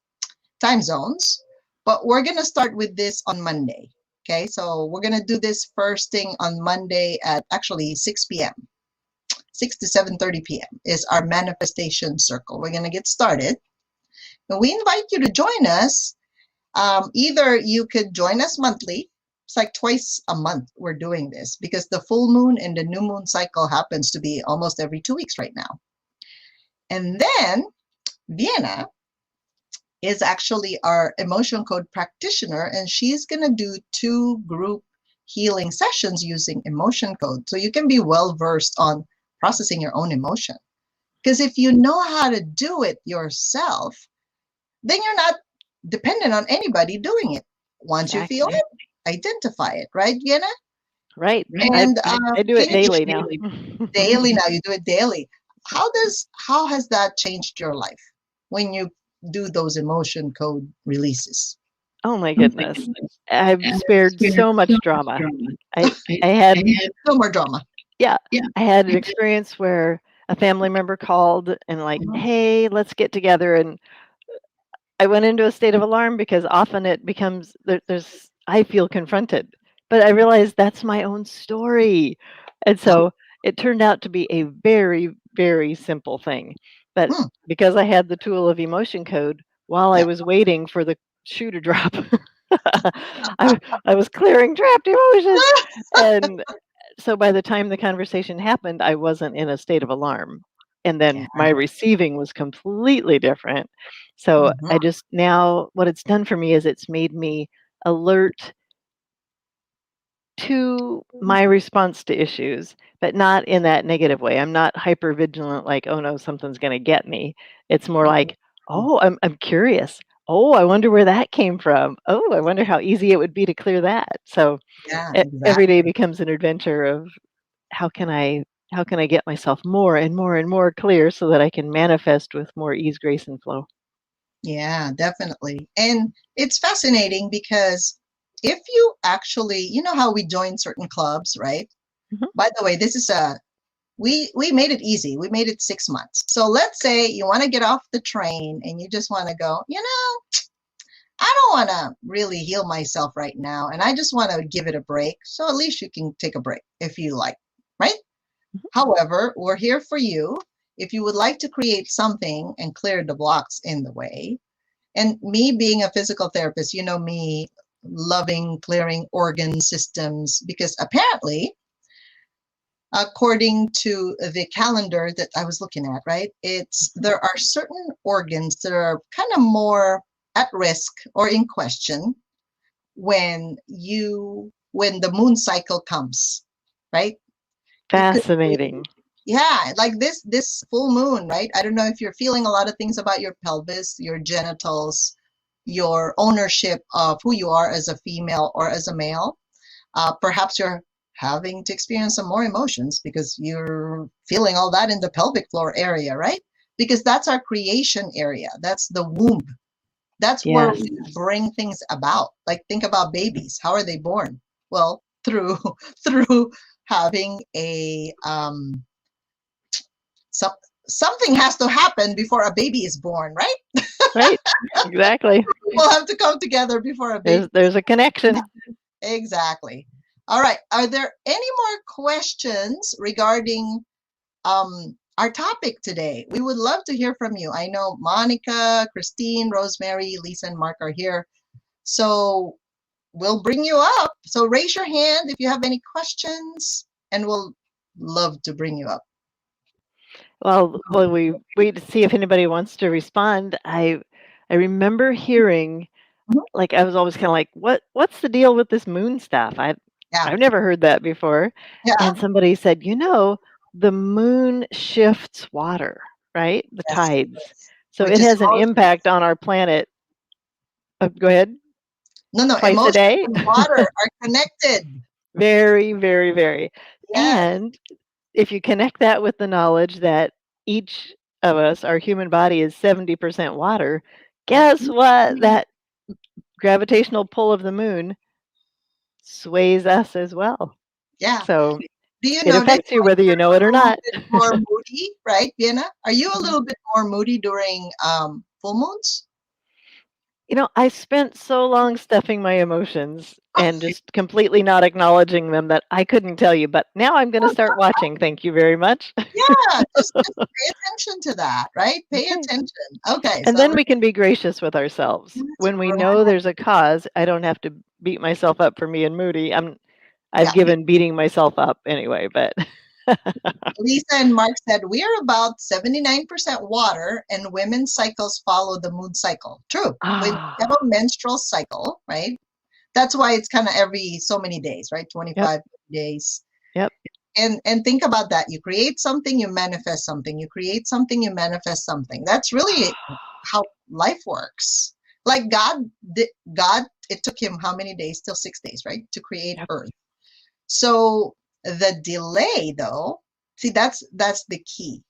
[SPEAKER 1] time zones, but we're going to start with this on Monday. Okay, so we're going to do this first thing on Monday at actually 6 p.m. 6 to 7:30 p.m. is our manifestation circle. We're going to get started. And we invite you to join us. Either you could join us monthly. It's like twice a month we're doing this because the full moon and the new moon cycle happens to be almost every 2 weeks right now. And then Vienna is actually our emotion code practitioner, and she's going to do 2 group healing sessions using emotion code. So you can be well versed on processing your own emotion. Because if you know how to do it yourself, then you're not dependent on anybody doing it. Once you feel
[SPEAKER 2] Exactly.
[SPEAKER 1] it, identify it, right, Vienna?
[SPEAKER 2] Right.
[SPEAKER 1] And
[SPEAKER 2] I do
[SPEAKER 1] can
[SPEAKER 2] it
[SPEAKER 1] you
[SPEAKER 2] daily now.
[SPEAKER 1] daily now? You do it daily. How has that changed your life when you do those emotion code releases?
[SPEAKER 2] Oh my goodness. I've spared so much drama. I I had
[SPEAKER 1] No more drama.
[SPEAKER 2] yeah, I had an experience where a family member called and like, "Hey, let's get together." And I went into a state of alarm because often it becomes there's I feel confronted, but I realized that's my own story. And so it turned out to be a very, very simple thing. But
[SPEAKER 1] Hmm.
[SPEAKER 2] because I had the tool of emotion code while I
[SPEAKER 1] Yeah.
[SPEAKER 2] was waiting for the shoe to drop, I was clearing trapped emotions. And so by the time the conversation happened, I wasn't in a state of alarm. And
[SPEAKER 1] Yeah.
[SPEAKER 2] then my receiving was completely different. So
[SPEAKER 1] Mhm.
[SPEAKER 2] I just now, what it's done for me is it's made me alert to my response to issues, but not in that negative way. I'm not hyper vigilant, like, oh no, something's going to get me. It's more like, oh, I'm curious. Oh, I wonder where that came from. Oh, I wonder how easy it would be to clear that. So
[SPEAKER 1] Yeah,
[SPEAKER 2] every day
[SPEAKER 1] exactly.
[SPEAKER 2] becomes an adventure of how can I how can I get myself more and more and more clear so that I can manifest with more ease, grace, and flow.
[SPEAKER 1] Yeah, definitely. And it's fascinating because if you actually, you know how we join certain clubs, right?
[SPEAKER 2] Mhm.
[SPEAKER 1] By the way, this is a we made it easy. We made it 6 months. So let's say you want to get off the train and you just want to go, I don't want to really heal myself right now, and I just want to give it a break. So at least you can take a break if you like, right?
[SPEAKER 2] Mhm.
[SPEAKER 1] However, we're here for you if you would like to create something and clear the blocks in the way. And me being a physical therapist, you know me loving clearing organ systems because apparently, according to the calendar that I was looking at, right, there are certain organs that are kind of more at risk or in question when the moon cycle comes, right? It could
[SPEAKER 2] Fascinating.
[SPEAKER 1] yeah, like this full moon, right? I don't know if you're feeling a lot of things about your pelvis, your genitals, your ownership of who you are as a female or as a male. Perhaps you're having to experience some more emotions because you're feeling all that in the pelvic floor area, right? Because that's our creation area. That's the womb. That's where
[SPEAKER 2] Yes.
[SPEAKER 1] we bring things about. Like think about babies. How are they born? Well, through through having a some something has to happen before a baby is born, right?
[SPEAKER 2] Right. Exactly.
[SPEAKER 1] We'll have to come together before a baby.
[SPEAKER 2] There's a connection.
[SPEAKER 1] Exactly. All right. Are there any more questions regarding our topic today? We would love to hear from you. I know Monica, Christine, Rosemary, Lisa, and Mark are here. So we'll bring you up. So raise your hand if you have any questions, and we'll love to bring you up.
[SPEAKER 2] Well, while we wait to see if anybody wants to respond, I remember hearing,
[SPEAKER 1] Mhm.
[SPEAKER 2] like, I was always kind of like, what's the deal with this moon stuff?
[SPEAKER 1] Yeah.
[SPEAKER 2] I've never heard that before.
[SPEAKER 1] Yeah.
[SPEAKER 2] And somebody said, the moon shifts water, right? The
[SPEAKER 1] Yes.
[SPEAKER 2] tides. So
[SPEAKER 1] Which
[SPEAKER 2] it
[SPEAKER 1] is
[SPEAKER 2] has an impact on our planet. Go ahead.
[SPEAKER 1] no,
[SPEAKER 2] Twice a
[SPEAKER 1] emotions
[SPEAKER 2] day.
[SPEAKER 1] and water are connected.
[SPEAKER 2] Very, very, very.
[SPEAKER 1] Yes.
[SPEAKER 2] And if you connect that with the knowledge that each of us, our human body is 70% water, guess what? That gravitational pull of the moon sways us as well.
[SPEAKER 1] Yeah.
[SPEAKER 2] So
[SPEAKER 1] Do you
[SPEAKER 2] it
[SPEAKER 1] notice
[SPEAKER 2] affects you whether you know it
[SPEAKER 1] a
[SPEAKER 2] or
[SPEAKER 1] little
[SPEAKER 2] not.
[SPEAKER 1] bit more moody, right, Vienna? Are you a
[SPEAKER 2] Mhm.
[SPEAKER 1] little bit more moody during full moons?
[SPEAKER 2] I spent so long stuffing my emotions and just completely not acknowledging them that I couldn't tell you, but now I'm going to start watching. Thank you very much.
[SPEAKER 1] Yeah, just pay attention to that, right? Pay
[SPEAKER 2] Okay.
[SPEAKER 1] attention. Okay,
[SPEAKER 2] And
[SPEAKER 1] so
[SPEAKER 2] then we can be gracious with ourselves.
[SPEAKER 1] that's
[SPEAKER 2] When we know
[SPEAKER 1] right.
[SPEAKER 2] there's a cause, I don't have to beat myself up for being moody. I've
[SPEAKER 1] Yeah,
[SPEAKER 2] given beating myself up anyway, but
[SPEAKER 1] Lisa and Mark said we are about 79% water and women's cycles follow the moon cycle. True. We have
[SPEAKER 2] ah,
[SPEAKER 1] a menstrual cycle, right? That's why it's kind of every so many days, right?
[SPEAKER 2] yep,
[SPEAKER 1] 25 days.
[SPEAKER 2] yep.
[SPEAKER 1] And think about that. You create something, you manifest something. You create something, you manifest something. That's really how life works. Like God, it took him how many days? Still 6 days, right? To create
[SPEAKER 2] Yep.
[SPEAKER 1] Earth. So the delay though, see that's the key.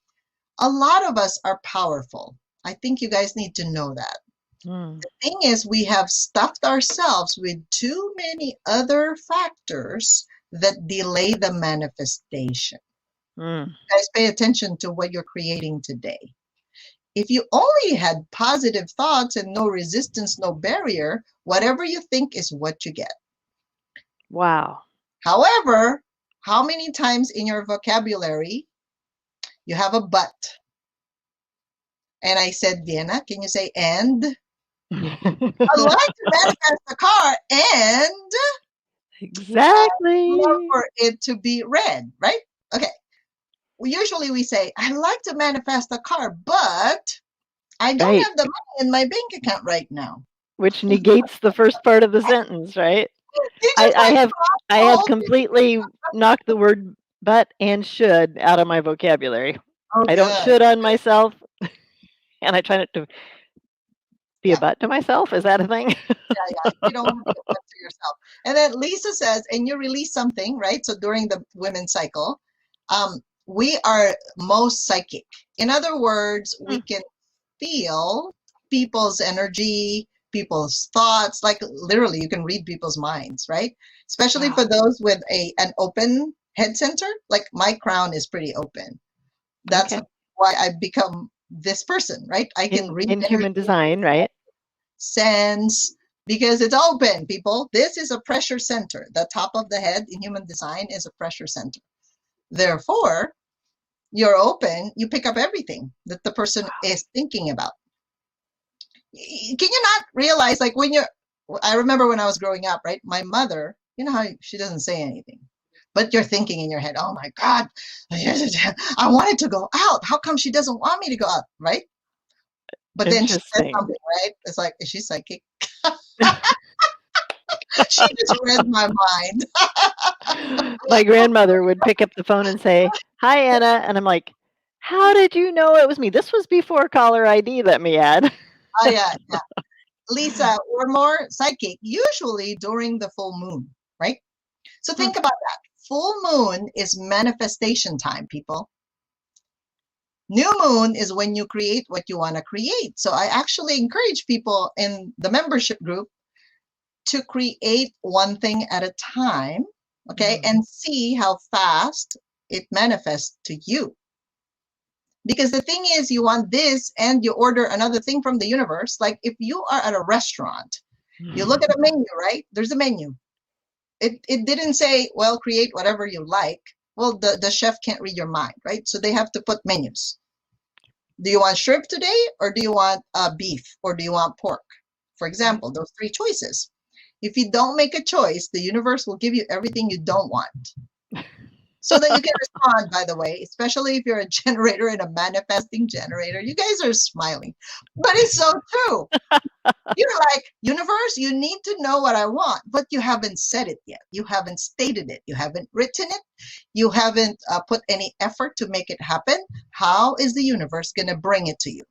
[SPEAKER 1] A lot of us are powerful. I think you guys need to know that.
[SPEAKER 2] Mm,
[SPEAKER 1] The thing is, we have stuffed ourselves with too many other factors that delay the manifestation.
[SPEAKER 2] mm.
[SPEAKER 1] Guys, pay attention to what you're creating today. If you only had positive thoughts and no resistance, no barrier, whatever you think is what you get.
[SPEAKER 2] Wow.
[SPEAKER 1] However, how many times in your vocabulary you have a but? And I said, Vienna, can you say and? I'd like to manifest a car and love
[SPEAKER 2] Exactly.
[SPEAKER 1] for it to be red, right? Okay. Usually we say, I like to manifest a car, but I don't
[SPEAKER 2] Right.
[SPEAKER 1] have the money in my bank account right now.
[SPEAKER 2] Which negates the first part of the sentence, right?
[SPEAKER 1] You
[SPEAKER 2] I,
[SPEAKER 1] just
[SPEAKER 2] I
[SPEAKER 1] like
[SPEAKER 2] have I
[SPEAKER 1] the
[SPEAKER 2] have
[SPEAKER 1] whole.
[SPEAKER 2] completely knocked the word but and should out of my vocabulary.
[SPEAKER 1] Oh,
[SPEAKER 2] I don't
[SPEAKER 1] good.
[SPEAKER 2] should on myself, and I try not to be a
[SPEAKER 1] Yeah,
[SPEAKER 2] butt to myself. Is that a thing?
[SPEAKER 1] yeah. You don't want to be a butt to yourself. And then Lisa says, and you release something, right? So during the women's cycle, we are most psychic. In other words, we
[SPEAKER 2] Hmm,
[SPEAKER 1] can feel people's energy, people's thoughts. Like literally, you can read people's minds, right? Especially
[SPEAKER 2] wow.
[SPEAKER 1] for those with an open head center. Like my crown is pretty open. That's
[SPEAKER 2] Okay.
[SPEAKER 1] why I've become this person, right? I can read
[SPEAKER 2] In
[SPEAKER 1] energy,
[SPEAKER 2] human design, right?
[SPEAKER 1] sense, because it's open, people. This is a pressure center. The top of the head in human design is a pressure center. Therefore, you're open, you pick up everything that the person is thinking about. Can you not realize, like, when you're, I remember when I was growing up, right? My mother, you know how she doesn't say anything, but you're thinking in your head, oh my God, I wanted to go out. How come she doesn't want me to go out, right? But then she said
[SPEAKER 2] Interesting.
[SPEAKER 1] something, right? It's like, is she psychic? She just read my mind.
[SPEAKER 2] My grandmother would pick up the phone and say, "Hi, Anna," and I'm like, "How did you know it was me?" This was before caller ID, let me add.
[SPEAKER 1] Oh, yeah, yeah. Lisa, we're more psychic, usually during the full moon, right? So
[SPEAKER 2] Hmm,
[SPEAKER 1] think about that. Full moon is manifestation time, people. New moon is when you create what you want to create. So I actually encourage people in the membership group to create one thing at a time, okay,
[SPEAKER 2] mhm,
[SPEAKER 1] and see how fast it manifests to you. Because the thing is, you want this and you order another thing from the universe. Like if you are at a restaurant, you look at a menu, right? There's a menu. It didn't say, well, create whatever you like. Well, the chef can't read your mind, right? So they have to put menus. Do you want shrimp today, or do you want beef, or do you want pork? For
[SPEAKER 2] right.
[SPEAKER 1] example, those three choices. If you don't make a choice, the universe will give you everything you don't want. So that you can respond, by the way, especially if you're a generator and a manifesting generator. You guys are smiling, but it's so true. You're like, universe, you need to know what I want, but you haven't said it yet. You haven't stated it. You haven't written it. You haven't put any effort to make it happen. How is the universe going to bring it to you?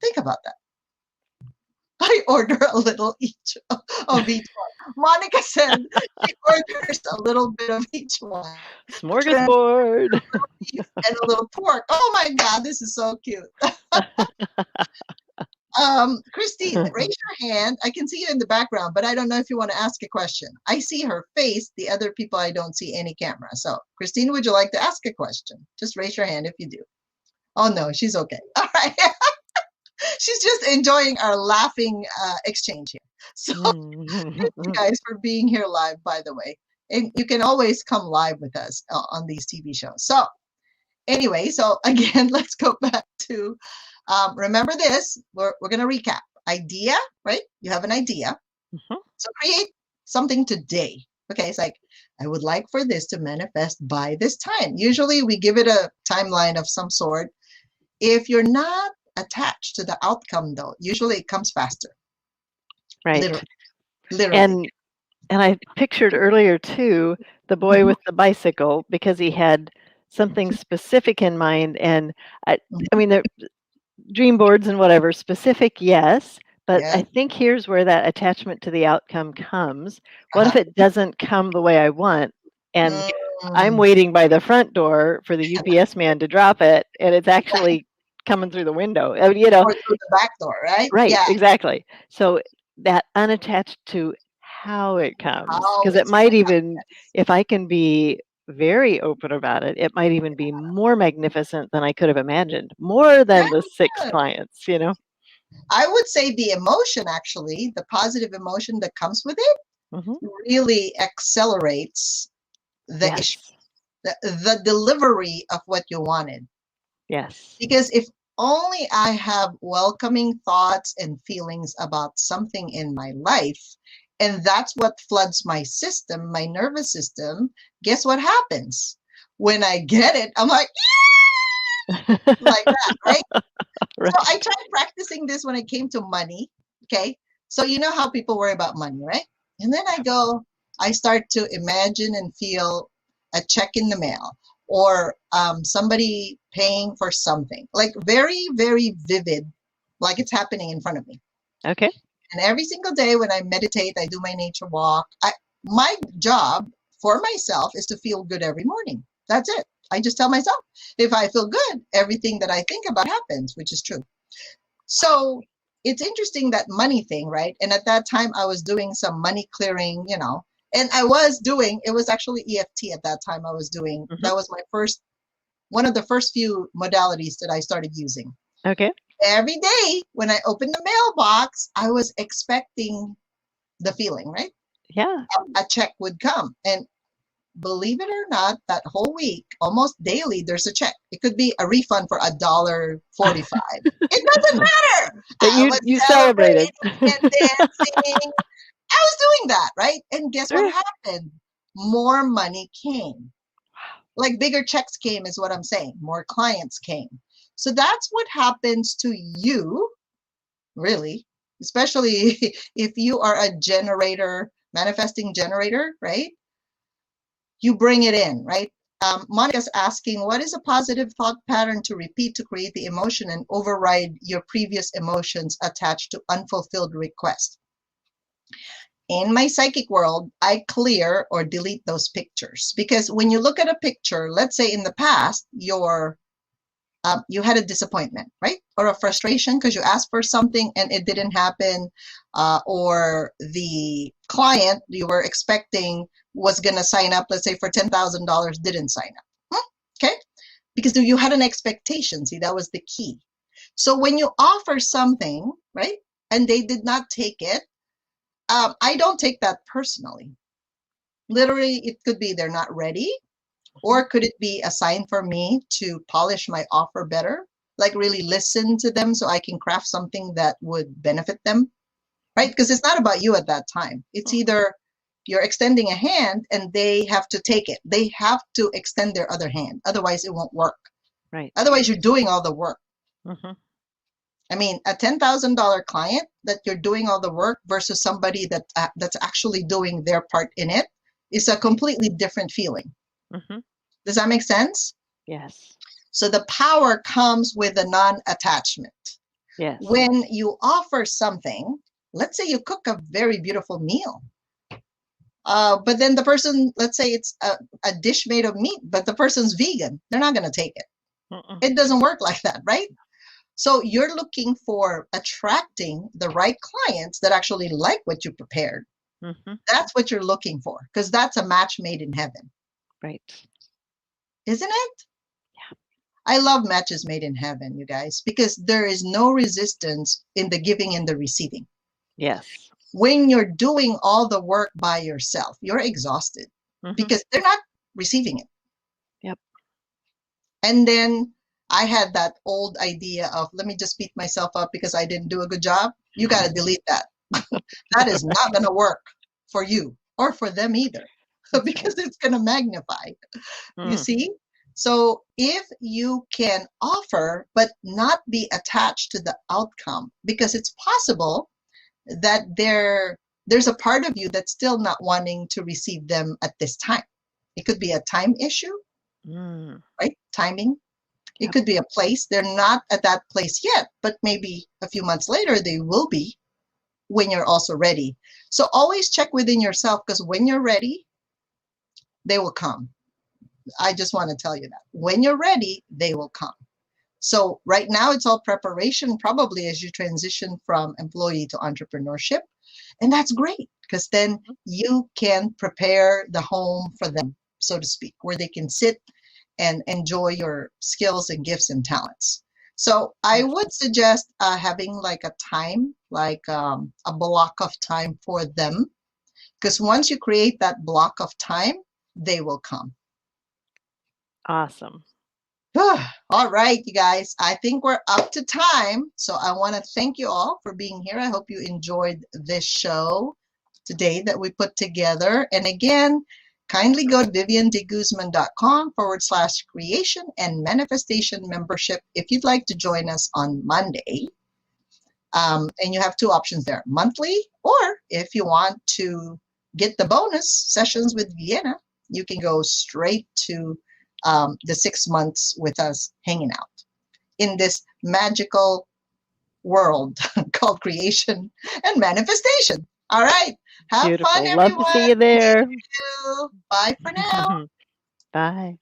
[SPEAKER 1] Think about that. I order a little each of each one. Monica said she orders a little bit of each one. Shrimp,
[SPEAKER 2] Smorgasbord.
[SPEAKER 1] beef, and a little pork. Oh my God, this is so cute. Christine, raise your hand. I can see you in the background, but I don't know if you want to ask a question. I see her face. The other people, I don't see any camera. So, Christine, would you like to ask a question? Just raise your hand if you do. Oh, no, she's okay. All right. She's just enjoying our laughing exchange here. So, thank you
[SPEAKER 2] Mhm.
[SPEAKER 1] guys for being here live, by the way. And you can always come live with us on these TV shows. So, anyway, so again, let's go back to remember this. We're going to recap. Idea, right? You have an idea. So create something today. Okay, it's like, I would like for this to manifest by this time. Usually we give it a timeline of some sort. If you're not attached to the outcome, though, usually it comes faster.
[SPEAKER 2] Right.
[SPEAKER 1] Literally. Literally.
[SPEAKER 2] And and I pictured earlier too the boy
[SPEAKER 1] Mhm,
[SPEAKER 2] with the bicycle because he had something specific in mind, and I
[SPEAKER 1] mhm.
[SPEAKER 2] mean the dream boards and whatever, specific, yes, but
[SPEAKER 1] Yeah.
[SPEAKER 2] I think here's where that attachment to the outcome comes. What if
[SPEAKER 1] Uh-huh.
[SPEAKER 2] it doesn't come the way I want, and I'm
[SPEAKER 1] Mm.
[SPEAKER 2] waiting by the front door for the UPS man to drop it, and it's
[SPEAKER 1] Right.
[SPEAKER 2] actually coming through the window?
[SPEAKER 1] Or through the back door, right?
[SPEAKER 2] Right,
[SPEAKER 1] Yeah.
[SPEAKER 2] exactly. So that unattached to how it comes,
[SPEAKER 1] How
[SPEAKER 2] because it
[SPEAKER 1] it's going
[SPEAKER 2] might
[SPEAKER 1] to come.
[SPEAKER 2] even, if I can be very open about it, it might even be more magnificent than I could have imagined, more than the 6
[SPEAKER 1] Yeah.
[SPEAKER 2] clients, you know?
[SPEAKER 1] I would say the emotion, actually, the positive emotion that comes with it,
[SPEAKER 2] Mhm.
[SPEAKER 1] really accelerates the issue,
[SPEAKER 2] Yes.
[SPEAKER 1] the delivery of what you wanted.
[SPEAKER 2] Yes.
[SPEAKER 1] Because if only I have welcoming thoughts and feelings about something in my life, and that's what floods my system, my nervous system, guess what happens? When I get it, I'm like that, right? So I
[SPEAKER 2] Right.
[SPEAKER 1] tried practicing this when it came to money. Okay. So you know how people worry about money, right? And then I go, I start to imagine and feel a check in the mail or somebody paying for something, like very, very vivid, like it's happening in front of me.
[SPEAKER 2] Okay.
[SPEAKER 1] And every single day when I meditate, I do my nature walk. My job for myself is to feel good every morning. That's it. I just tell myself, if I feel good, everything that I think about happens, which is true. So it's interesting, that money thing, right? And at that time, I was doing some money clearing, and it was actually EFT at that time I was doing.
[SPEAKER 2] Mm-hmm.
[SPEAKER 1] That was one of the first few modalities that I started using.
[SPEAKER 2] Okay.
[SPEAKER 1] Every day when I opened the mailbox, I was expecting the feeling, right?
[SPEAKER 2] Yeah.
[SPEAKER 1] A check would come. And believe it or not, that whole week, almost daily, there's a check. It could be a refund for $1.45. It doesn't matter.
[SPEAKER 2] But
[SPEAKER 1] I was
[SPEAKER 2] you
[SPEAKER 1] celebrating
[SPEAKER 2] celebrated.
[SPEAKER 1] and dancing. I was doing that, right? And guess what
[SPEAKER 2] Right.
[SPEAKER 1] happened? More money came. Like bigger checks came, is what I'm saying. More clients came. So that's what happens to you, really, especially if you are a generator, manifesting generator, right? You bring it in, right? Monica's asking, what is a positive thought pattern to repeat to create the emotion and override your previous emotions attached to unfulfilled requests? In my psychic world, I clear or delete those pictures, because when you look at a picture, let's say in the past, you had a disappointment, right? Or a frustration because you asked for something and it didn't happen, or the client you were expecting was going to sign up, let's say for $10,000, didn't sign up. Okay? Because you had an expectation. See, that was the key. So when you offer something, right, and they did not take it, I don't take that personally. Literally, it could be they're not ready, or could it be a sign for me to polish my offer better? Like really listen to them so I can craft something that would benefit them, right? Because it's not about you at that time. It's either you're extending a hand and they have to take it. They have to extend their other hand. Otherwise, it won't work.
[SPEAKER 2] Right.
[SPEAKER 1] Otherwise, you're doing all the work.
[SPEAKER 2] Mm-hmm.
[SPEAKER 1] I mean, a $10,000 client that you're doing all the work versus somebody that's actually doing their part in it is a completely different feeling.
[SPEAKER 2] Mm-hmm.
[SPEAKER 1] Does that make sense?
[SPEAKER 2] Yes.
[SPEAKER 1] So the power comes with a non-attachment.
[SPEAKER 2] Yes.
[SPEAKER 1] When you offer something, let's say you cook a very beautiful meal, but then the person, let's say it's a dish made of meat, but the person's vegan, they're not going to take it.
[SPEAKER 2] Mm-mm.
[SPEAKER 1] It doesn't work like that, right? So you're looking for attracting the right clients that actually like what you prepared.
[SPEAKER 2] Mm-hmm.
[SPEAKER 1] That's what you're looking for, because that's a match made in heaven.
[SPEAKER 2] Right.
[SPEAKER 1] Isn't it?
[SPEAKER 2] Yeah.
[SPEAKER 1] I love matches made in heaven, you guys, because there is no resistance in the giving and the receiving.
[SPEAKER 2] Yes.
[SPEAKER 1] When you're doing all the work by yourself, you're exhausted because they're not receiving it.
[SPEAKER 2] Yep.
[SPEAKER 1] And then I had that old idea of, let me just beat myself up because I didn't do a good job. You got to delete that. That is not going to work for you or for them either, because it's going to magnify. You see? So if you can offer, but not be attached to the outcome, because it's possible that there's a part of you that's still not wanting to receive them at this time. It could be a time issue, right? Timing. It could be a place. They're not at that place yet, but maybe a few months later they will be, when you're also ready. So always check within yourself, because when you're ready, they will come. I just want to tell you that. When you're ready, they will come. So right now it's all preparation, probably as you transition from employee to entrepreneurship. And that's great, because then you can prepare the home for them, so to speak, where they can sit and enjoy your skills and gifts and talents. So I would suggest having like a time, like a block of time for them, because once you create that block of time, they will come.
[SPEAKER 2] Awesome.
[SPEAKER 1] All right, you guys, I think we're up to time. So I want to thank you all for being here. I hope you enjoyed this show today that we put together. And again, kindly go to viviandeguzman.com/creation and manifestation membership if you'd like to join us on Monday. And you have two options there, monthly, or if you want to get the bonus sessions with Vienna, you can go straight to the 6 months with us hanging out in this magical world called creation and manifestation. All right. Have fun,
[SPEAKER 2] Beautiful. Love to see
[SPEAKER 1] everyone.
[SPEAKER 2] you there.
[SPEAKER 1] You. Bye for now.
[SPEAKER 2] Bye.